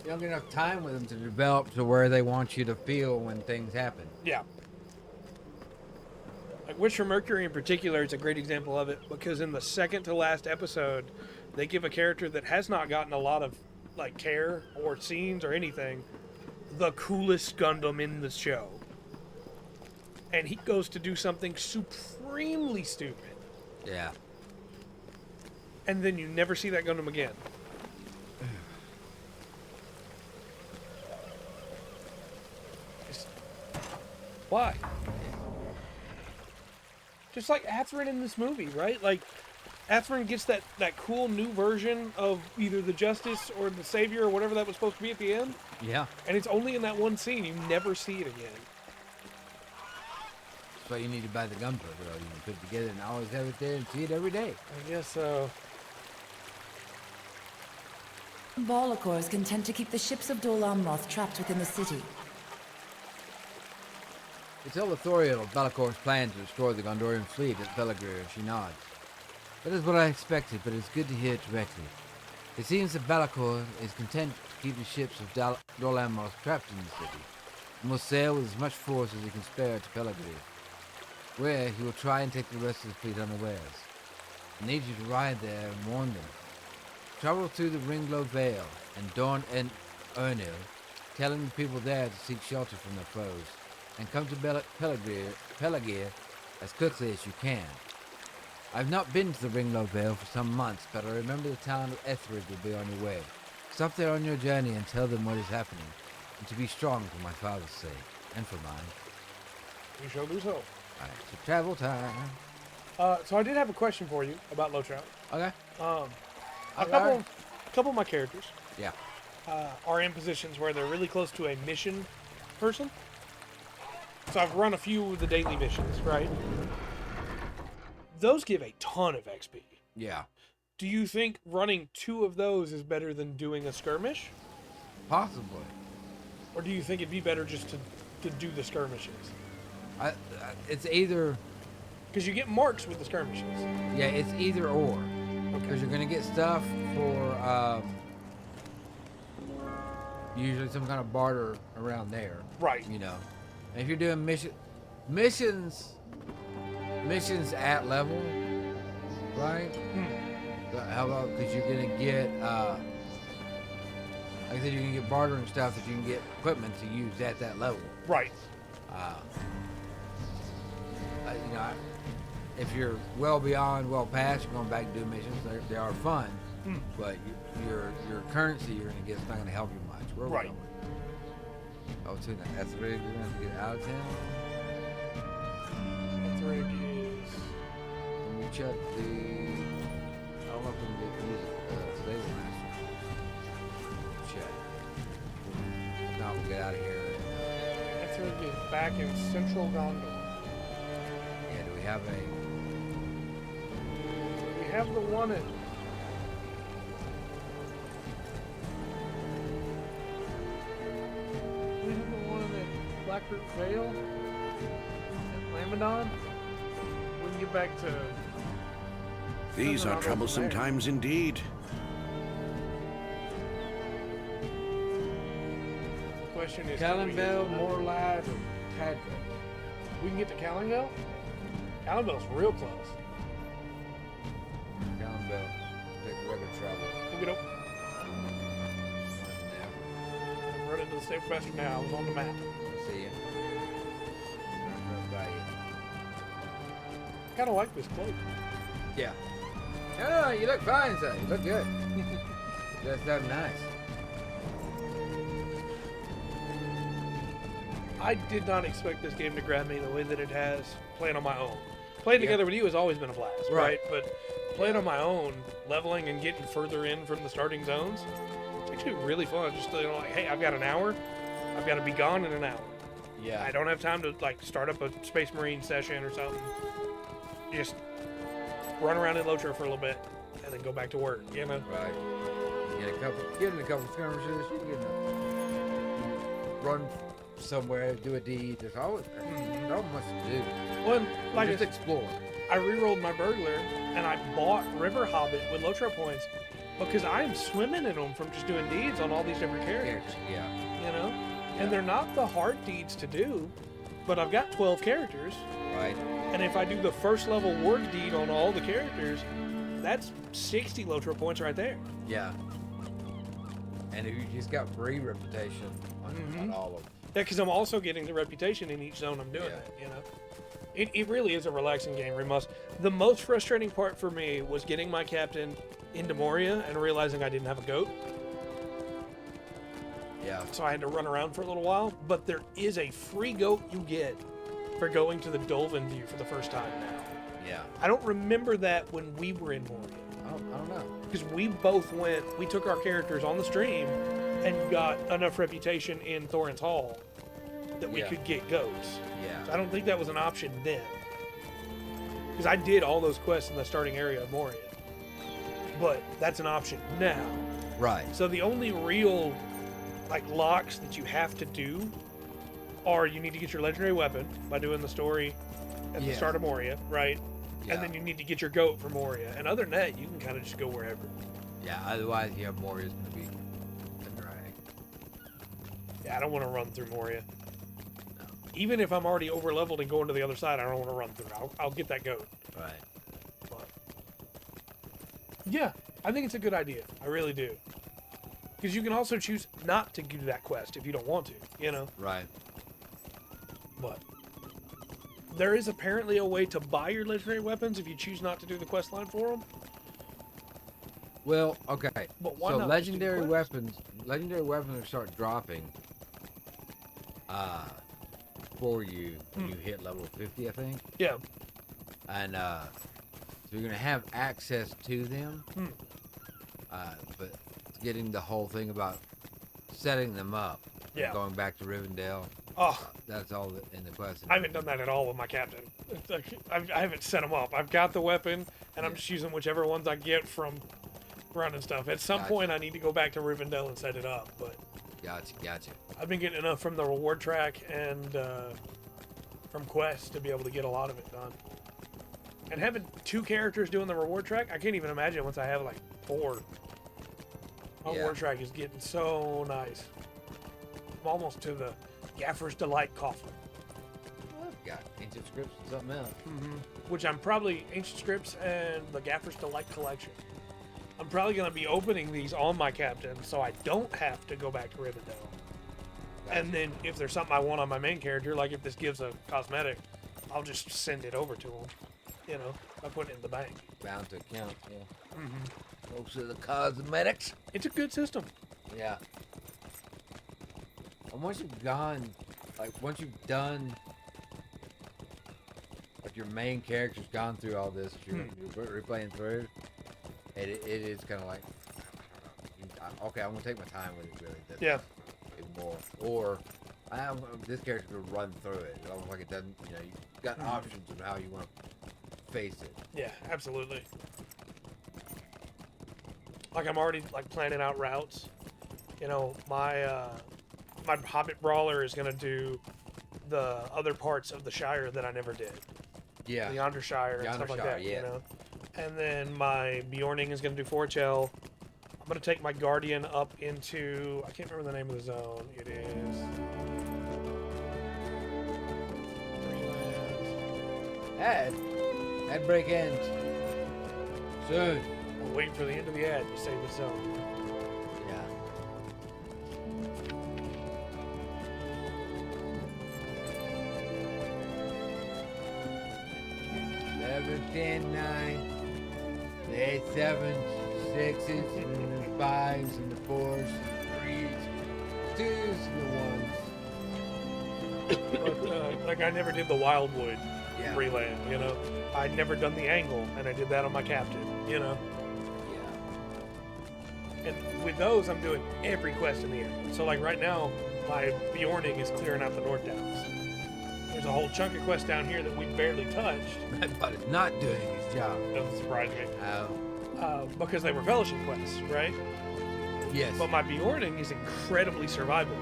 You don't get enough time with them to develop to where they want you to feel when things happen. Yeah. Like Witcher Mercury in particular is a great example of it, because in the second to last episode, they give a character that has not gotten a lot of care or scenes or anything the coolest Gundam in the show. And he goes to do something supremely stupid. Yeah. And then you never see that Gundam again. Why? Just like Athrun in this movie, right? Like, Athrun gets that cool new version of either the Justice or the Savior or whatever that was supposed to be at the end. Yeah. And it's only in that one scene. You never see it again. That's why you need to buy the Gunpla, bro. You can put it together and always have it there and see it every day. I guess so. Balakor is content to keep the ships of Dol Amroth trapped within the city. It's authorial of Balakor's plan to destroy the Gondorian fleet at Belagir, she nods. That is what I expected, but it's good to hear it directly. It seems that Balakor is content to keep the ships of Dol Amroth trapped in the city, and will sail with as much force as he can spare to Belagir, where he will try and take the rest of the fleet unawares. I need you to ride there and warn them. Travel through the Ringglow Vale and Dorn and Ernil, telling the people there to seek shelter from their foes. and come to Pelagia as quickly as you can. I've not been to the Ringlow Vale for some months, but I remember the town of Etheridge will be on your way. Stop there on your journey and tell them what is happening, and to be strong for my father's sake, and for mine. We shall do so. Alright, so travel time. So I did have a question for you about LOTRO. Okay. A couple of my characters Yeah. are in positions where they're really close to a mission person. So I've run a few of the daily missions, right? Those give a ton of XP. Yeah. Do you think running 2 of those is better than doing a skirmish? Possibly. Or do you think it'd be better just to do the skirmishes? It's either... Because you get marks with the skirmishes. Yeah, it's either or. Because you're going to get stuff for... usually some kind of barter around there. Right. You know. And if you're doing missions at level, right? So how about, because you're gonna get like I said, you can get bartering stuff that you can get equipment to use at that level. Right. You know, if you're well past, you're going back to do missions. They are fun, but your currency you're gonna get is not gonna help you much. Where are we Right. going? Oh, too nice. That's really good. We're gonna have to get out of town. Etheridge is... Let me check the... I don't know if we can get use Stable Master. Check. If not, we'll get out of here. Etheridge is back in Central Gondor. Yeah, do we have a... We have the one at... We have the one at Blackroot Vale? At Lamedon? We can get back to... These are troublesome times indeed. Question is... Callanvale, Morlad, or Tadric? We can get to Callanvale? Callanvale's real close. Callanvale. Take regular travel. We'll get up. Run into the state professor now. I was on the map. See you. Run by you. Kind of like this cloak. Yeah. No, you look fine, sir. You look good. That's that nice. I did not expect this game to grab me the way that it has playing on my own. Playing together with you has always been a blast, right? But playing on my own, leveling and getting further in from the starting zones, it's actually really fun. Just like, hey, I've got an hour. I've got to be gone in an hour. Yeah. I don't have time to start up a Space Marine session or something. Just run around in LOTRO for a little bit and then go back to work, you know? Right. Get in a couple skirmishes. You can run somewhere, do a deed. There's always not much to do. Well, like Just explore. I re-rolled my burglar and I bought River Hobbit with LOTRO points because I'm swimming in them from just doing deeds on all these different characters. Yeah. You know? And they're not the hard deeds to do, but I've got 12 characters. Right. And if I do the first level ward deed on all the characters, that's 60 LOTRO points right there. Yeah. And if you just got free reputation on all of them. Yeah, because I'm also getting the reputation in each zone I'm doing it, you know? It really is a relaxing game, The most frustrating part for me was getting my captain into Moria and realizing I didn't have a goat. Yeah. So I had to run around for a little while. But there is a free goat you get for going to the Dolven View for the first time now. Yeah. I don't remember that when we were in Moria. I don't know. Because we both we took our characters on the stream and got enough reputation in Thorin's Hall that we could get goats. Yeah. So I don't think that was an option then. Because I did all those quests in the starting area of Moria. But that's an option now. Right. So the only real locks that you have to do are you need to get your legendary weapon by doing the story at the start of Moria, right? Yeah. And then you need to get your goat for Moria. And other than that, you can kind of just go wherever. Yeah, otherwise Moria's going to be a drag. Yeah, I don't want to run through Moria. No. Even if I'm already over leveled and going to the other side, I don't want to run through. I'll get that goat. Right. But yeah, I think it's a good idea. I really do. Because you can also choose not to do that quest if you don't want to, you know? Right. But there is apparently a way to buy your legendary weapons if you choose not to do the quest line for them. Well, okay. But why so not just do the legendary quest? legendary weapons will start dropping for you when you hit level 50, I think. Yeah. And so you're gonna have access to them. But getting the whole thing about setting them up, and Yeah. going back to Rivendell, Oh, that's all in the quest. I haven't done that at all with my captain. It's like, I haven't set them up. I've got the weapon, and I'm just using whichever ones I get from running stuff. At some Gotcha. point, I need to go back to Rivendell and set it up. But Gotcha. I've been getting enough from the reward track and from quests to be able to get a lot of it done. And having 2 characters doing the reward track, I can't even imagine once I have like 4. My reward track is getting so nice. I'm almost to the Gaffer's Delight coffin. Got ancient scripts and something else. Which I'm probably Ancient Scripts and the Gaffer's Delight collection. I'm probably going to be opening these on my captain so I don't have to go back to Rivendell. And then if there's something I want on my main character, like if this gives a cosmetic, I'll just send it over to him. You know, I put it in the bank. Bound to account, yeah. Most of the cosmetics. It's a good system. Yeah. And once you've gone, like once you've done, like your main character's gone through all this, you're replaying through, it is kind of like, okay, I'm gonna take my time with it really. That's Yeah. more, or this character could run through it. It's almost like it doesn't, you know, you've got options of how you want to face it. Yeah, absolutely. Like I'm already like planning out routes. You know, my my Hobbit Brawler is gonna do the other parts of the Shire that I never did. Yeah. The Yondershire and stuff like Yondershire, that, yeah. you know. And then my Bjorning is gonna do Forchel. I'm gonna take my Guardian up into, I can't remember the name of the zone. It is Ad break ends soon. I'm waiting for the end of the ad to save the zone. Yeah. Seven, 10, 9, the 8, 7, 6s, and the 5s, and the 4s, 3s, 2s, and the 1s. But like I never did the Wildwood Yeah. Freeland, you know. I'd never done the Angle, and I did that on my Captain, you know. Yeah. And with those, I'm doing every quest in the area. So like right now, my Bjorning is clearing out the North Downs. There's a whole chunk of quests down here that we barely touched. But it's not doing his job. Doesn't surprise me. Oh. Because they were fellowship quests, right? Yes. But my Bjorning is incredibly survivable.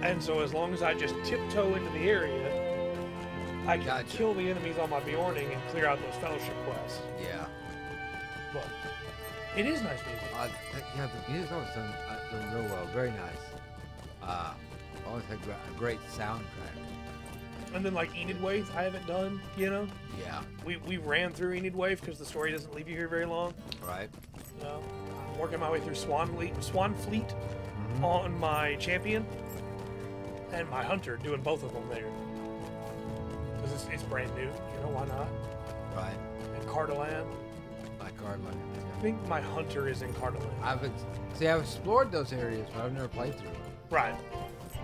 And so as long as I just tiptoe into the area, I can Gotcha. kill the enemies on my Bjorning and clear out those fellowship quests. Yeah. But it is nice music. Yeah, the music's always done real well. Very nice. Always had a great soundtrack. And then like Enid Waith, I haven't done, you know? Yeah. We ran through Enid Waith because the story doesn't leave you here very long. Right. I'm working my way through Swan Fleet on my champion and my hunter, doing both of them there. Because it's brand new, you know, why not? Right. And Cardaland. My card line. I think my hunter is in Cardaland. I've explored those areas, but I've never played through them. Right.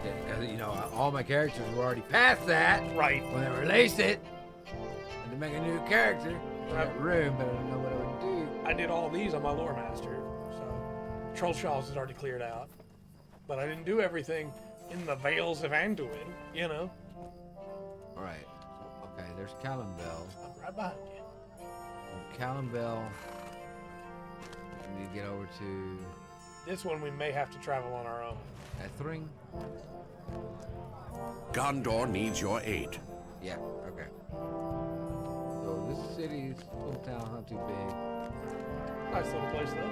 Because, you know, all my characters were already past that Right. when they released it. And to make a new character, I got room, but I don't know what I would do. I did all these on my lore master, so Trollshaws is already cleared out. But I didn't do everything in the Vales of Anduin, you know? Right. Okay, there's Callambell. I'm right behind you. From Callambell, we need to get over to This one we may have to travel on our own. Ethring. Gondor needs your aid. Yeah, okay. So this city's little town, not too big. Nice little place though.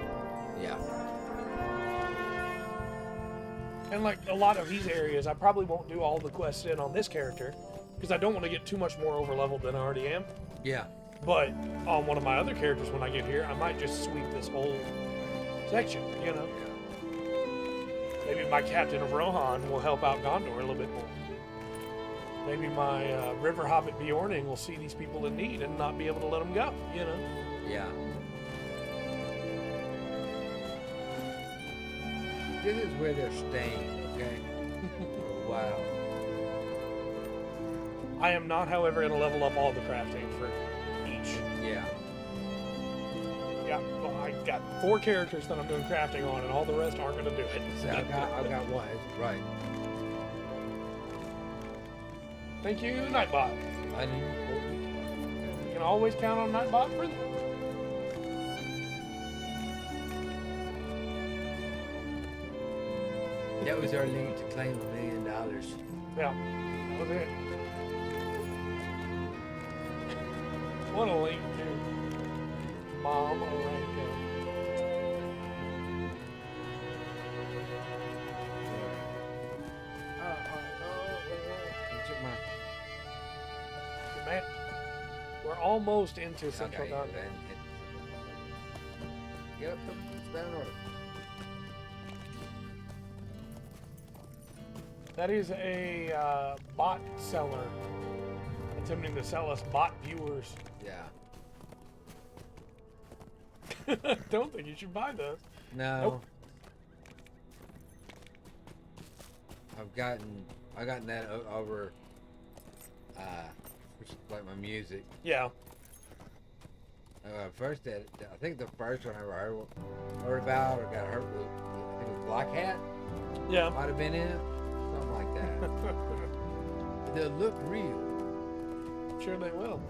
Yeah. And like a lot of these areas, I probably won't do all the quests in on this character because I don't want to get too much more over leveled than I already am. Yeah. But on one of my other characters, when I get here, I might just sweep this whole section, you know? Maybe my Captain of Rohan will help out Gondor a little bit more. Maybe my river hobbit Bjorning will see these people in need and not be able to let them go, you know? Yeah. This is where they're staying, okay? Wow. I am not, however, going to level up all the crafting for each. Yeah. I got 4 characters that I'm doing crafting on, and all the rest aren't going to do it. See, I've got one. Right. Thank you, Nightbot. I knew. You can always count on Nightbot for that. That was our link to claim $1 million. Yeah, that was it. What a link to Mom Oranko. Man, we're almost into Central Dungeon. Yep, it's been in order. That is a bot seller attempting to sell us bot viewers. Yeah. Don't think you should buy those. No. Nope. I've gotten that over, which is like my music. Yeah. First, I think the first one I ever heard about or got hurt with, I think it was Black Hat. Yeah. Might have been in it. Something like that. They'll look real. Sure they will.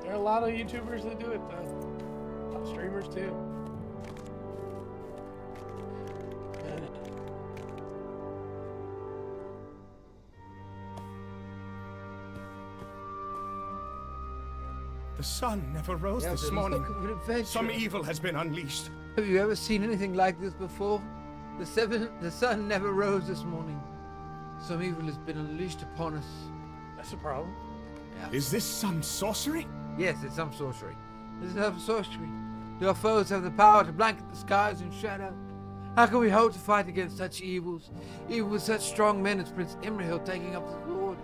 There are a lot of YouTubers that do it though. A lot of streamers too. The sun never rose this morning. Some evil has been unleashed. Have you ever seen anything like this before? The sun never rose this morning. Some evil has been unleashed upon us. That's a problem. Yeah. Is this some sorcery? Yes, it's some sorcery. This is some sorcery. Do our foes have the power to blanket the skies in shadow? How can we hope to fight against such evils? Even with such strong men as Prince Imrahil taking up the sword.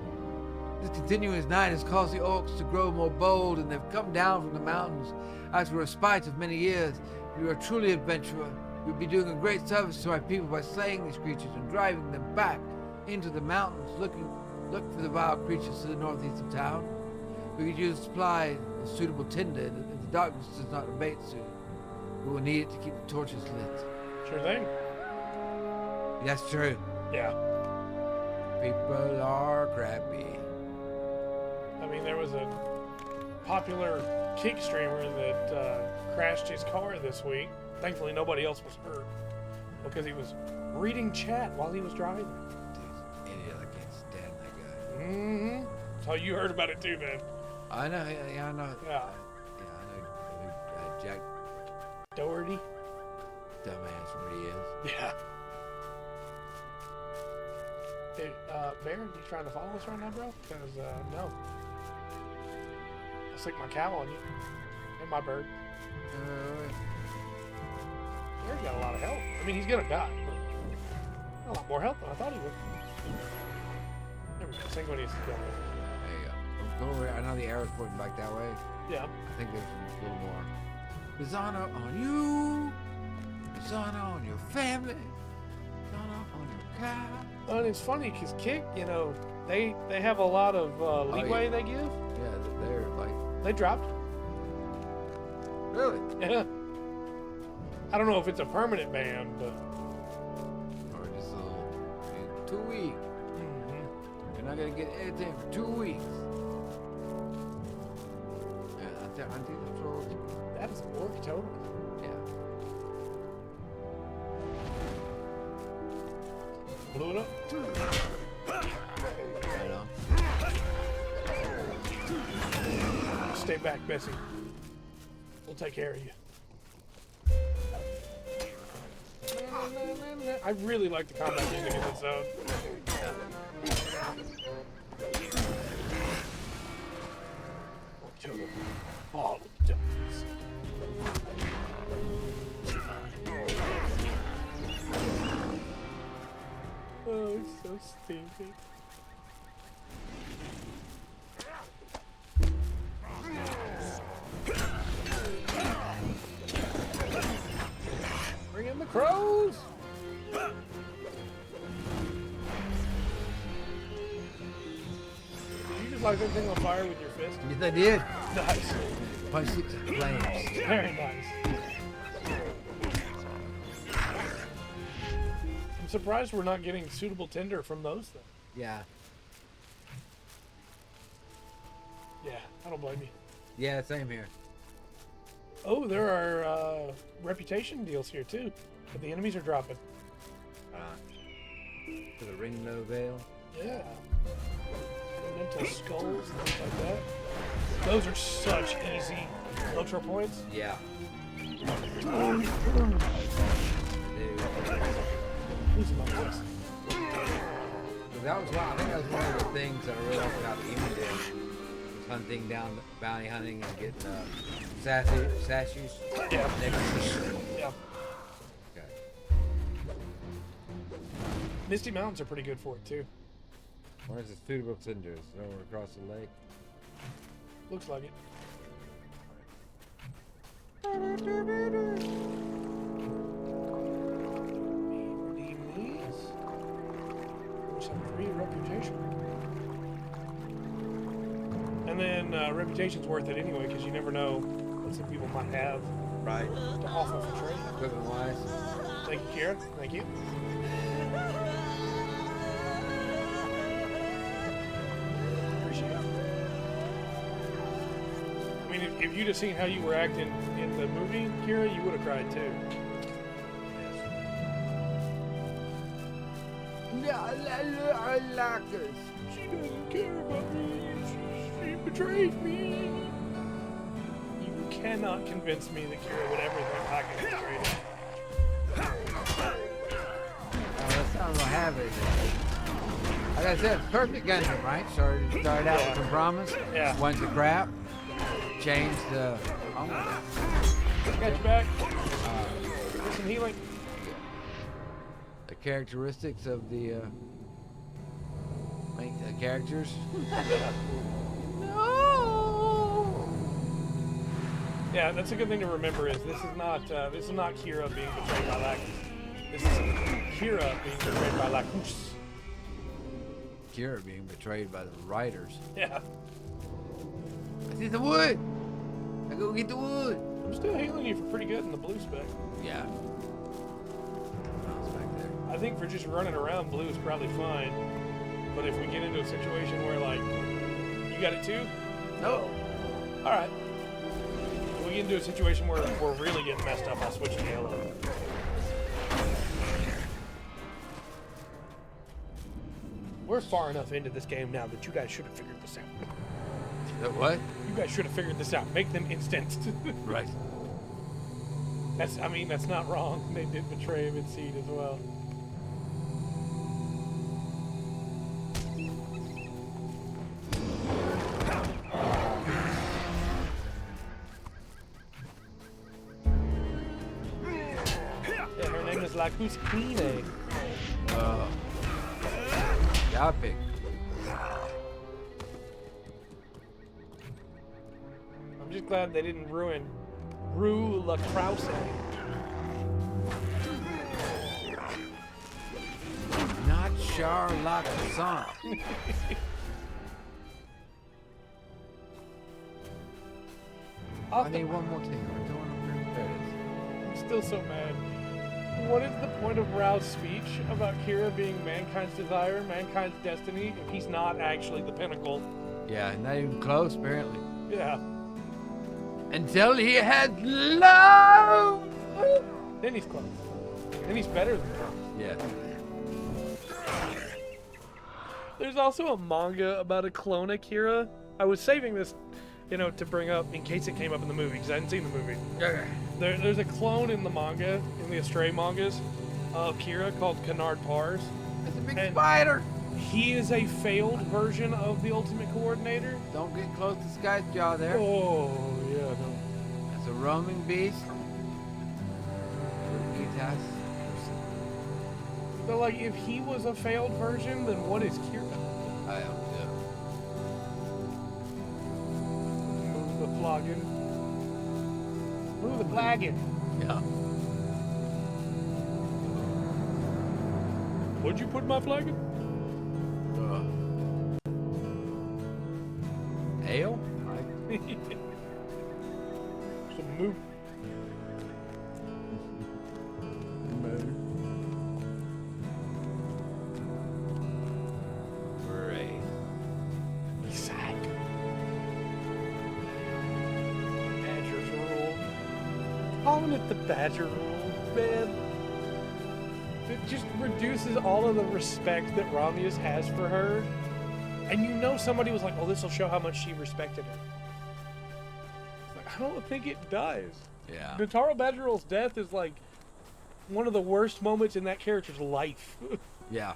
This continuous night has caused the orcs to grow more bold, and they've come down from the mountains. After a respite of many years, if you are truly adventurer, you would be doing a great service to my people by slaying these creatures and driving them back into the mountains. Look for the vile creatures to the northeast of town. We could use a supply of suitable tinder if the darkness does not abate soon. We will need it to keep the torches lit. Sure thing. That's true. Yeah. People are crappy. I mean, there was a popular kick streamer that crashed his car this week. Thankfully, nobody else was hurt because he was reading chat while he was driving. Dude, idiot, I can't stand that guy. Mm-hmm. So you heard about it too, man. I know, yeah, I know. Yeah. I know Jack Doherty. dumbass from what he is. Yeah. Hey, Bear, you trying to follow us right now, bro? Because, no. I'll stick my cow on you. And my bird. Bear's got a lot of health. I mean, he's gonna die, but a lot more health than I thought he would. There we go. Sanguinius is going. There you go. Go over. I know the arrow's pointing back that way. Yeah. I think there's a little more. Dishonor on you. Dishonor on your family. Dishonor on your cow. Well, and it's funny because Kick, you know, they have a lot of leeway they give. Yeah, they're like. They dropped. Really? Yeah. I don't know if it's a permanent ban, but. Or just a little. 2 weeks. Mm-hmm. You're not gonna get anything for 2 weeks. Yeah, I think that's what. That is orc totem. Yeah. Blew it up. I know. Stay back, Bessie. We'll take care of you. I really like the combat music in this zone. Orc totem. All of the totems. Okay. Bring in the crows! You just light that thing on fire with your fist? Yes, I did. Nice. Punch it to flames. Very nice. I'm surprised we're not getting suitable tinder from those things. Yeah. Yeah, I don't blame you. Yeah, same here. Oh, there are reputation deals here too, but the enemies are dropping. For the ring no veil. Yeah. Mental skulls, things like that. Those are such easy LOTRO points. Yeah. Dude. Dude. Losing my voice. That was one. I think that was one of the things that I really liked about the evening did. Was hunting down, bounty hunting, and getting statues. Yeah. Next to Yeah. Okay. Misty Mountains are pretty good for it too. Where's the suitable cinders? Over across the lake. Looks like it. Redeem these. Some free reputation. And then reputation's worth it anyway, because you never know what some people might have Right. to offer for trade. Equipment wise. Thank you, Kira. Thank you. Appreciate it. I mean, if you'd have seen how you were acting in the movie, Kira, you would have cried too. I like us. She doesn't care about me. She betrayed me. You cannot convince me that Kira would ever think I could betray her. That's not what happened. Like I said, perfect Gundam, right? Started out with some promise. Yeah. Went to crap. Changed the. Got you back. Get some healing. The characteristics of the characters. No. Yeah, that's a good thing to remember. Is this is not Kira being betrayed by Lacus. This is Kira being betrayed by Lacus. Kira being betrayed by the writers. Yeah. I see the wood. I go get the wood. I'm still healing you for pretty good in the blue spec. Yeah. Back there. I think for just running around, blue is probably fine. But if we get into a situation where, like, you got it too? No. All right. If we get into a situation where we're really getting messed up, I'll switch to yellow. We're far enough into this game now that you guys should have figured this out. The what? You guys should have figured this out. Make them instanced. Right. That's not wrong. They did betray mid-seed as well. Yeah, her name is Lacus Queen. Topic. I'm just glad they didn't ruin Rue La Krause. Not Charlotte Son. I need one more thing. I don't want to I'm still so mad. What is the point of Rao's speech about Kira being mankind's desire, mankind's destiny, if he's not actually the pinnacle? Yeah, not even close, apparently. Yeah. Until he has love. Then he's close. Then he's better than her. Yeah. There's also a manga about a clone of Kira. I was saving this, to bring up in case it came up in the movie, because I hadn't seen the movie. There's a clone in the manga, in the Astray mangas, of Kira called Canard Pars. It's a big spider. He is a failed version of the Ultimate Coordinator. Don't get close to Sky's jaw there. Oh, yeah, no. It's a roaming beast. So, like, if he was a failed version, then what is Kira? I don't know. Move the flogging. Move the flagging. Yeah. What'd you put in my flagging? Ale? Some move. Great. Sack. Badger's rule. Calling it the Badger rule, man. It just reduces all of the respect that Ramius has for her. And you know somebody was like, oh, this will show how much she respected her. It's like, I don't think it does. Yeah. Notaro Badgerol's death is like one of the worst moments in that character's life. Yeah.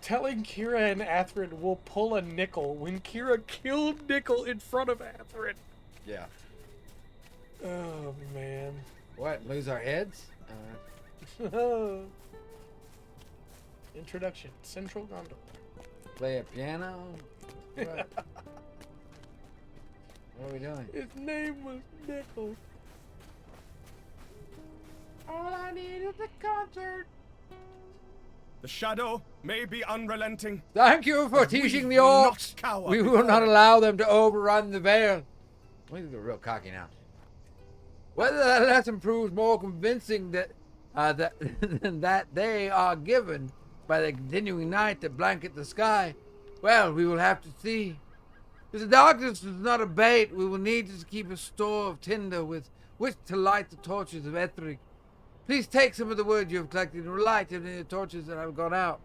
Telling Kira and Atherin will pull a nickel when Kira killed Nickel in front of Atherin. Yeah. Oh, man. What? Lose our heads? Introduction. Central Gondola. Play a piano? What? What are we doing? His name was Nickel. All I need is a concert. The shadow may be unrelenting. Thank you for But we teaching the will not orcs. cower We will before not it. allow them to overrun the veil. We're real cocky now. Whether that lesson proves more convincing that than that they are given by the continuing night that blanket the sky, well, we will have to see. If the darkness does not abate, we will need to keep a store of tinder with which to light the torches of Etheric. Please take some of the wood you have collected and relight it in the torches that have gone out.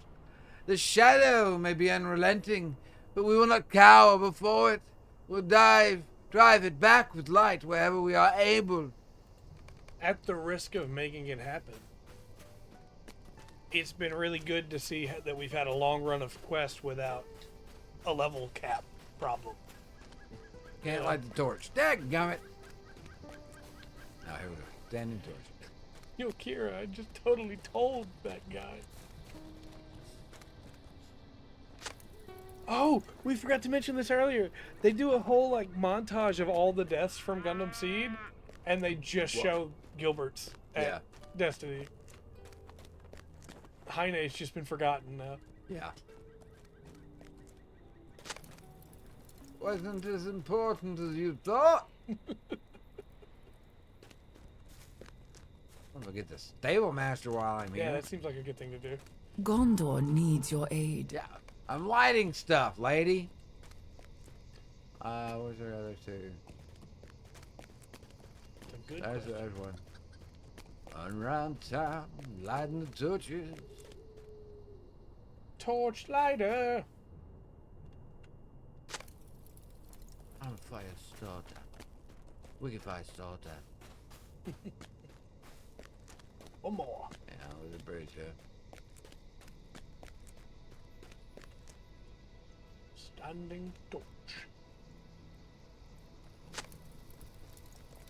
The shadow may be unrelenting, but we will not cower before it. We'll drive it back with light wherever we are able. At the risk of making it happen, it's been really good to see that we've had a long run of quests without a level cap problem. Can't light the torch. Dadgummit. Now here we go. Standing torch. Yo, Kira, I just totally told that guy. Oh, we forgot to mention this earlier. They do a whole like montage of all the deaths from Gundam Seed, and they just show Gilbert's at Destiny. Heine's just been forgotten now. Yeah. Wasn't as important as you thought. I'm gonna get the stable master while I'm here. Yeah, that seems like a good thing to do. Gondor needs your aid. Yeah, I'm lighting stuff, lady. Where's our other two? It's a good There's question. one. Run around town, lighting the torches. Torchlighter. I'm a fire starter. Wicked fire starter. One more. Yeah, with a bridge here. Standing torch.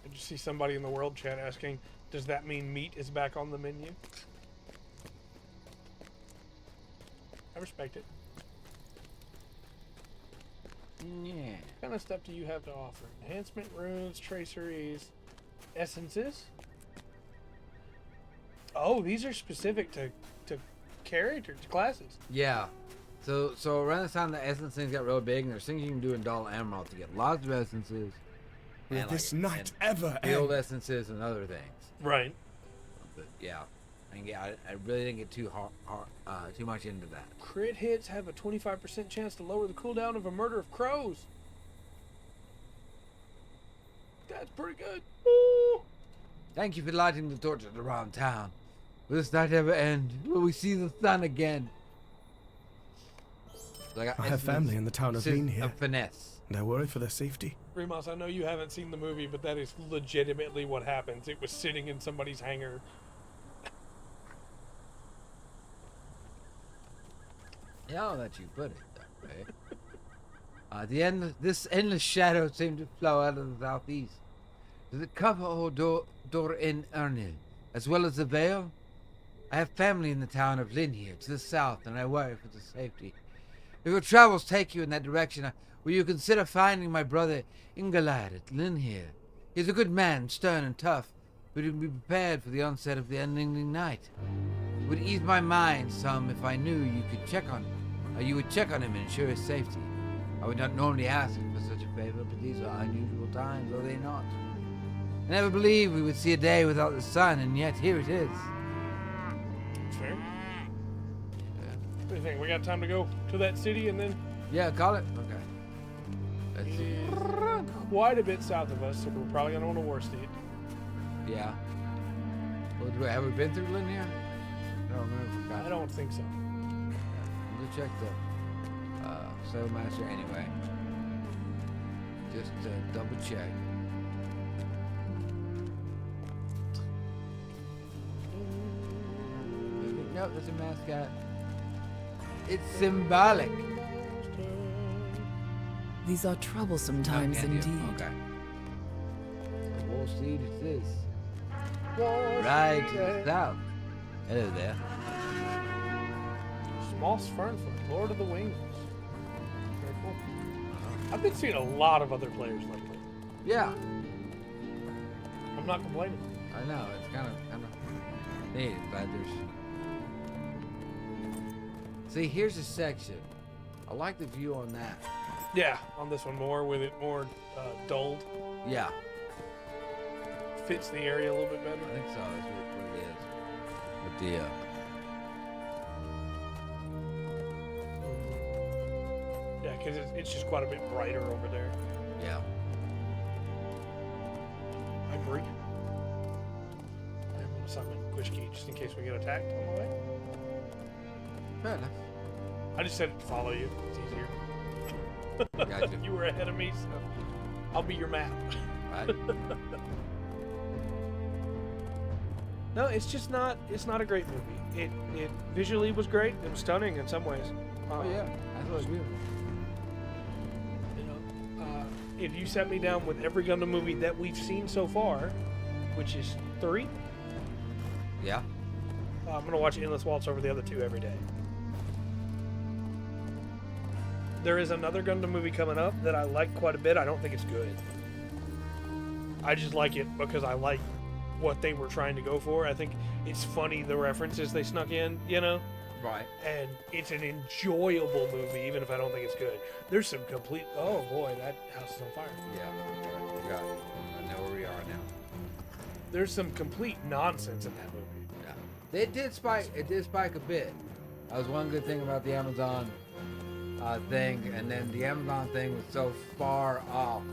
Did you see somebody in the world chat asking, does that mean meat is back on the menu? I respect it. Yeah. What kind of stuff do you have to offer? Enhancement, runes, traceries, essences? Oh, these are specific to characters, to classes. Yeah. So around this time the essence things got real big, and there's things you can do in Dol Amroth to get lots of essences. Will and, this like, night and ever field end? essences and other things. Right. But yeah, I really didn't get too too much into that. Crit hits have a 25% chance to lower the cooldown of a murder of crows. That's pretty good. Woo! Thank you for lighting the torches around town. Will this night ever end? Will we see the sun again? Like I have family in the town of Lean A here, finesse. and I worry for their safety. Remus, I know you haven't seen the movie, but that is legitimately what happens. It was sitting in somebody's hangar. Now that you put it that way. This endless shadow seemed to flow out of the southeast. Does it cover all Dor in Ernil, as well as the Vale? I have family in the town of Linhier, to the south, and I worry for the safety. If your travels take you in that direction, will you consider finding my brother Ingalad at Linhier? He's a good man, stern and tough, but he would be prepared for the onset of the unending night. It would ease my mind some if I knew you would check on him and ensure his safety. I would not normally ask for such a favor, but these are unusual times, are they not? I never believed we would see a day without the sun, and yet here it is. Fair. What do you think? We got time to go to that city and then? Yeah, call it. Okay. Let's see. Quite a bit south of us, so we're probably gonna want to worst it. Yeah. Well, have we been through Linhier? I don't remember. I don't think so. Yeah. We'll check the Sailmaster anyway. Just double check. Nope, that's a mascot. It's symbolic. These are troublesome times Oh, indeed. Okay. So Wall Street it is. Right to the south. Hello there. Moss Fernfoot, Lord of the Wings. Very cool. I've been seeing a lot of other players lately. Yeah. I'm not complaining. I know, it's kind of neat, but there's... See, here's a section. I like the view on that. Yeah, on this one more, with it more dulled. Yeah, Fits the area a little bit better. I think so. That's what it is. With the Yeah, because it's just quite a bit brighter over there. yeah. I agree. I'm going to summon Quishki just in case we get attacked on the way. Fair enough. I just said it to follow you. It's easier. Gotcha. You were ahead of me, so I'll be your map. Right. No, it's just not. It's not a great movie. It visually was great. It was stunning in some ways. Oh yeah, I thought it was beautiful. You know, if you set me down with every Gundam movie that we've seen so far, which is 3, Yeah. I'm gonna watch Endless Waltz over the other 2 every day. There is another Gundam movie coming up that I like quite a bit. I don't think it's good. I just like it because I like what they were trying to go for. I think it's funny the references they snuck in, you know? Right. And it's an enjoyable movie, even if I don't think it's good. There's some complete... Oh, boy, that house is on fire. Yeah. We got it. I know where we are now. There's some complete nonsense in that movie. Yeah. It did spike a bit. That was one good thing about the Amazon thing, and then the Amazon thing was so far off.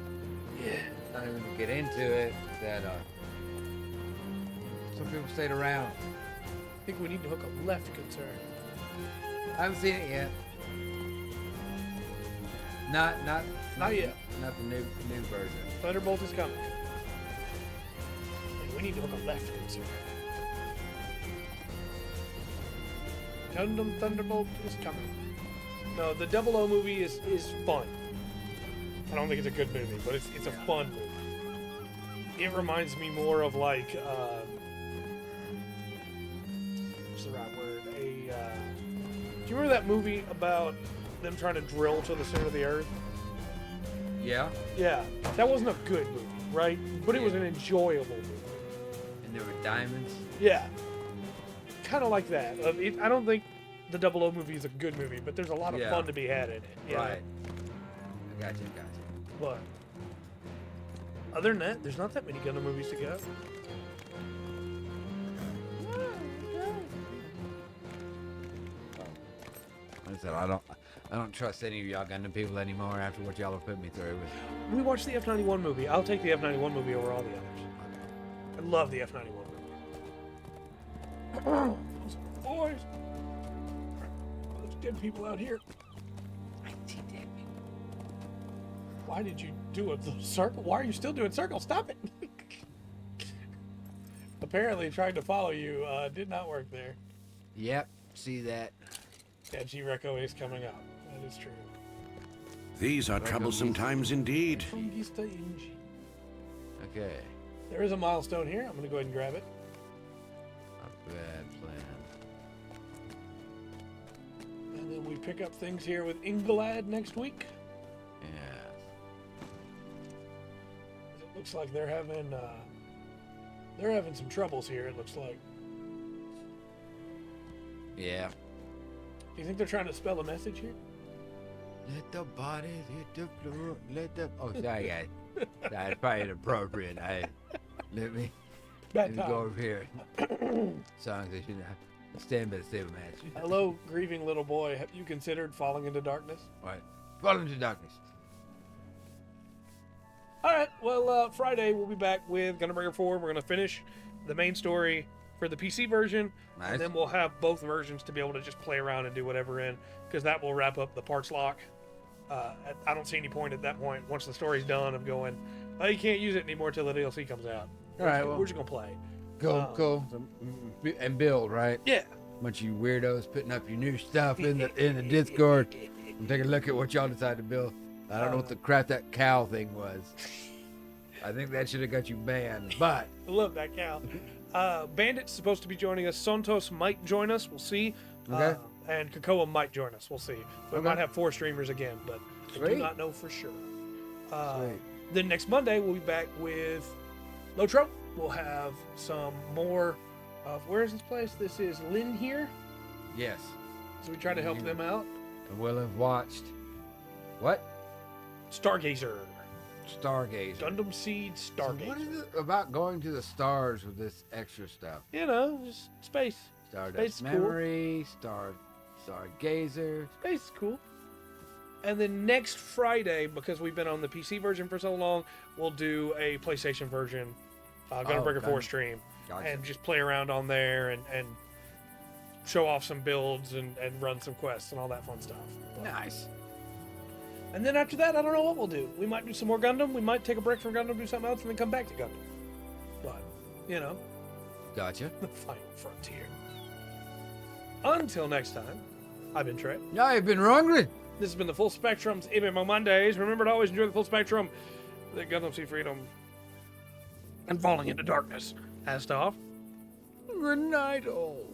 Yeah. Not even to get into it that some people stayed around. I think we need to hook a left, good sir. I haven't seen it yet. Not yet. Not the new version. Thunderbolt is coming. And we need to hook a left, good sir. Gundam Thunderbolt is coming. No, the 00 movie is fun. I don't think it's a good movie, but it's a fun movie. It reminds me more of like, what's the right word? Do you remember that movie about them trying to drill to the center of the earth? Yeah. Yeah, that wasn't a good movie, right? But it was an enjoyable movie. And there were diamonds. Yeah, kind of like that. I don't think the 00 movie is a good movie, but there's a lot of fun to be had in it. You know? Right. I gotcha. But other than that, there's not that many Gundam movies to go. Like I said, I don't trust any of y'all Gundam people anymore after what y'all have put me through. We watched the F-91 movie. I'll take the F-91 movie over all the others. I love the F-91 movie. Boys! There's dead people out here. I see dead people. Why did you do a circle? Why are you still doing circles? Stop it! Apparently trying to follow you did not work there. Yep, see that. Yeah, G-Reco is coming up. That is true. These are troublesome times indeed. From Gista Inji. Okay. There is a milestone here. I'm going to go ahead and grab it. A bad plan. And then we pick up things here with Inglad next week. Yeah. It looks like they're having some troubles here, it looks like. Yeah. Do you think they're trying to spell a message here? Let the bodies hit the floor. Let the. Oh, sorry, guys. That's probably inappropriate. Let me Bad go time. over here. Songs that you know. Stand by the stable match. Hello, grieving little boy. Have you considered falling into darkness? Right. Fall into darkness. All right. Well, Friday we'll be back with Gunbreaker 4. We're going to finish the main story for the PC version. Nice. And then we'll have both versions to be able to just play around and do whatever in, because that will wrap up the parts lock. I don't see any point at that point, once the story's done, of going, oh, you can't use it anymore till the DLC comes out. All right, well, we're just going to play. Cool. And build, right? Yeah. Bunch of you weirdos putting up your new stuff in the Discord. And take a look at what y'all decided to build. I don't know what the crap that cow thing was. I think that should have got you banned, but... I love that cow. Bandit's supposed to be joining us. Santos might join us. We'll see. Okay. And Kakoa might join us. We'll see. We Okay. might have 4 streamers again, but I do Sweet. not know for sure. Sweet. Then next Monday, we'll be back with LOTRO. We'll have some more of... Where is this place? This is Lynn here. Yes. So we try to help them out. And we'll have watched... What? Stargazer. Stargazer. Gundam Seed So Stargazer. what is it about going to the stars with this extra stuff? You know, just space. Stardust Space is cool. Memory, Stargazer. Space is cool. And then next Friday, because we've been on the PC version for so long, we'll do a PlayStation version, Gunbreaker 4 stream. Gotcha. And just play around on there and show off some builds and run some quests and all that fun stuff. Nice. And then after that, I don't know what we'll do. We might do some more Gundam. We might take a break from Gundam, do something else, and then come back to Gundam. But, you know, Gotcha. the final frontier. Until next time, I've been Trey. Yeah, you've been hungry. This has been the Full Spectrum's MMO Mondays. Remember to always enjoy the full spectrum. The Gundam See Freedom and falling into darkness. As off. Good night, all.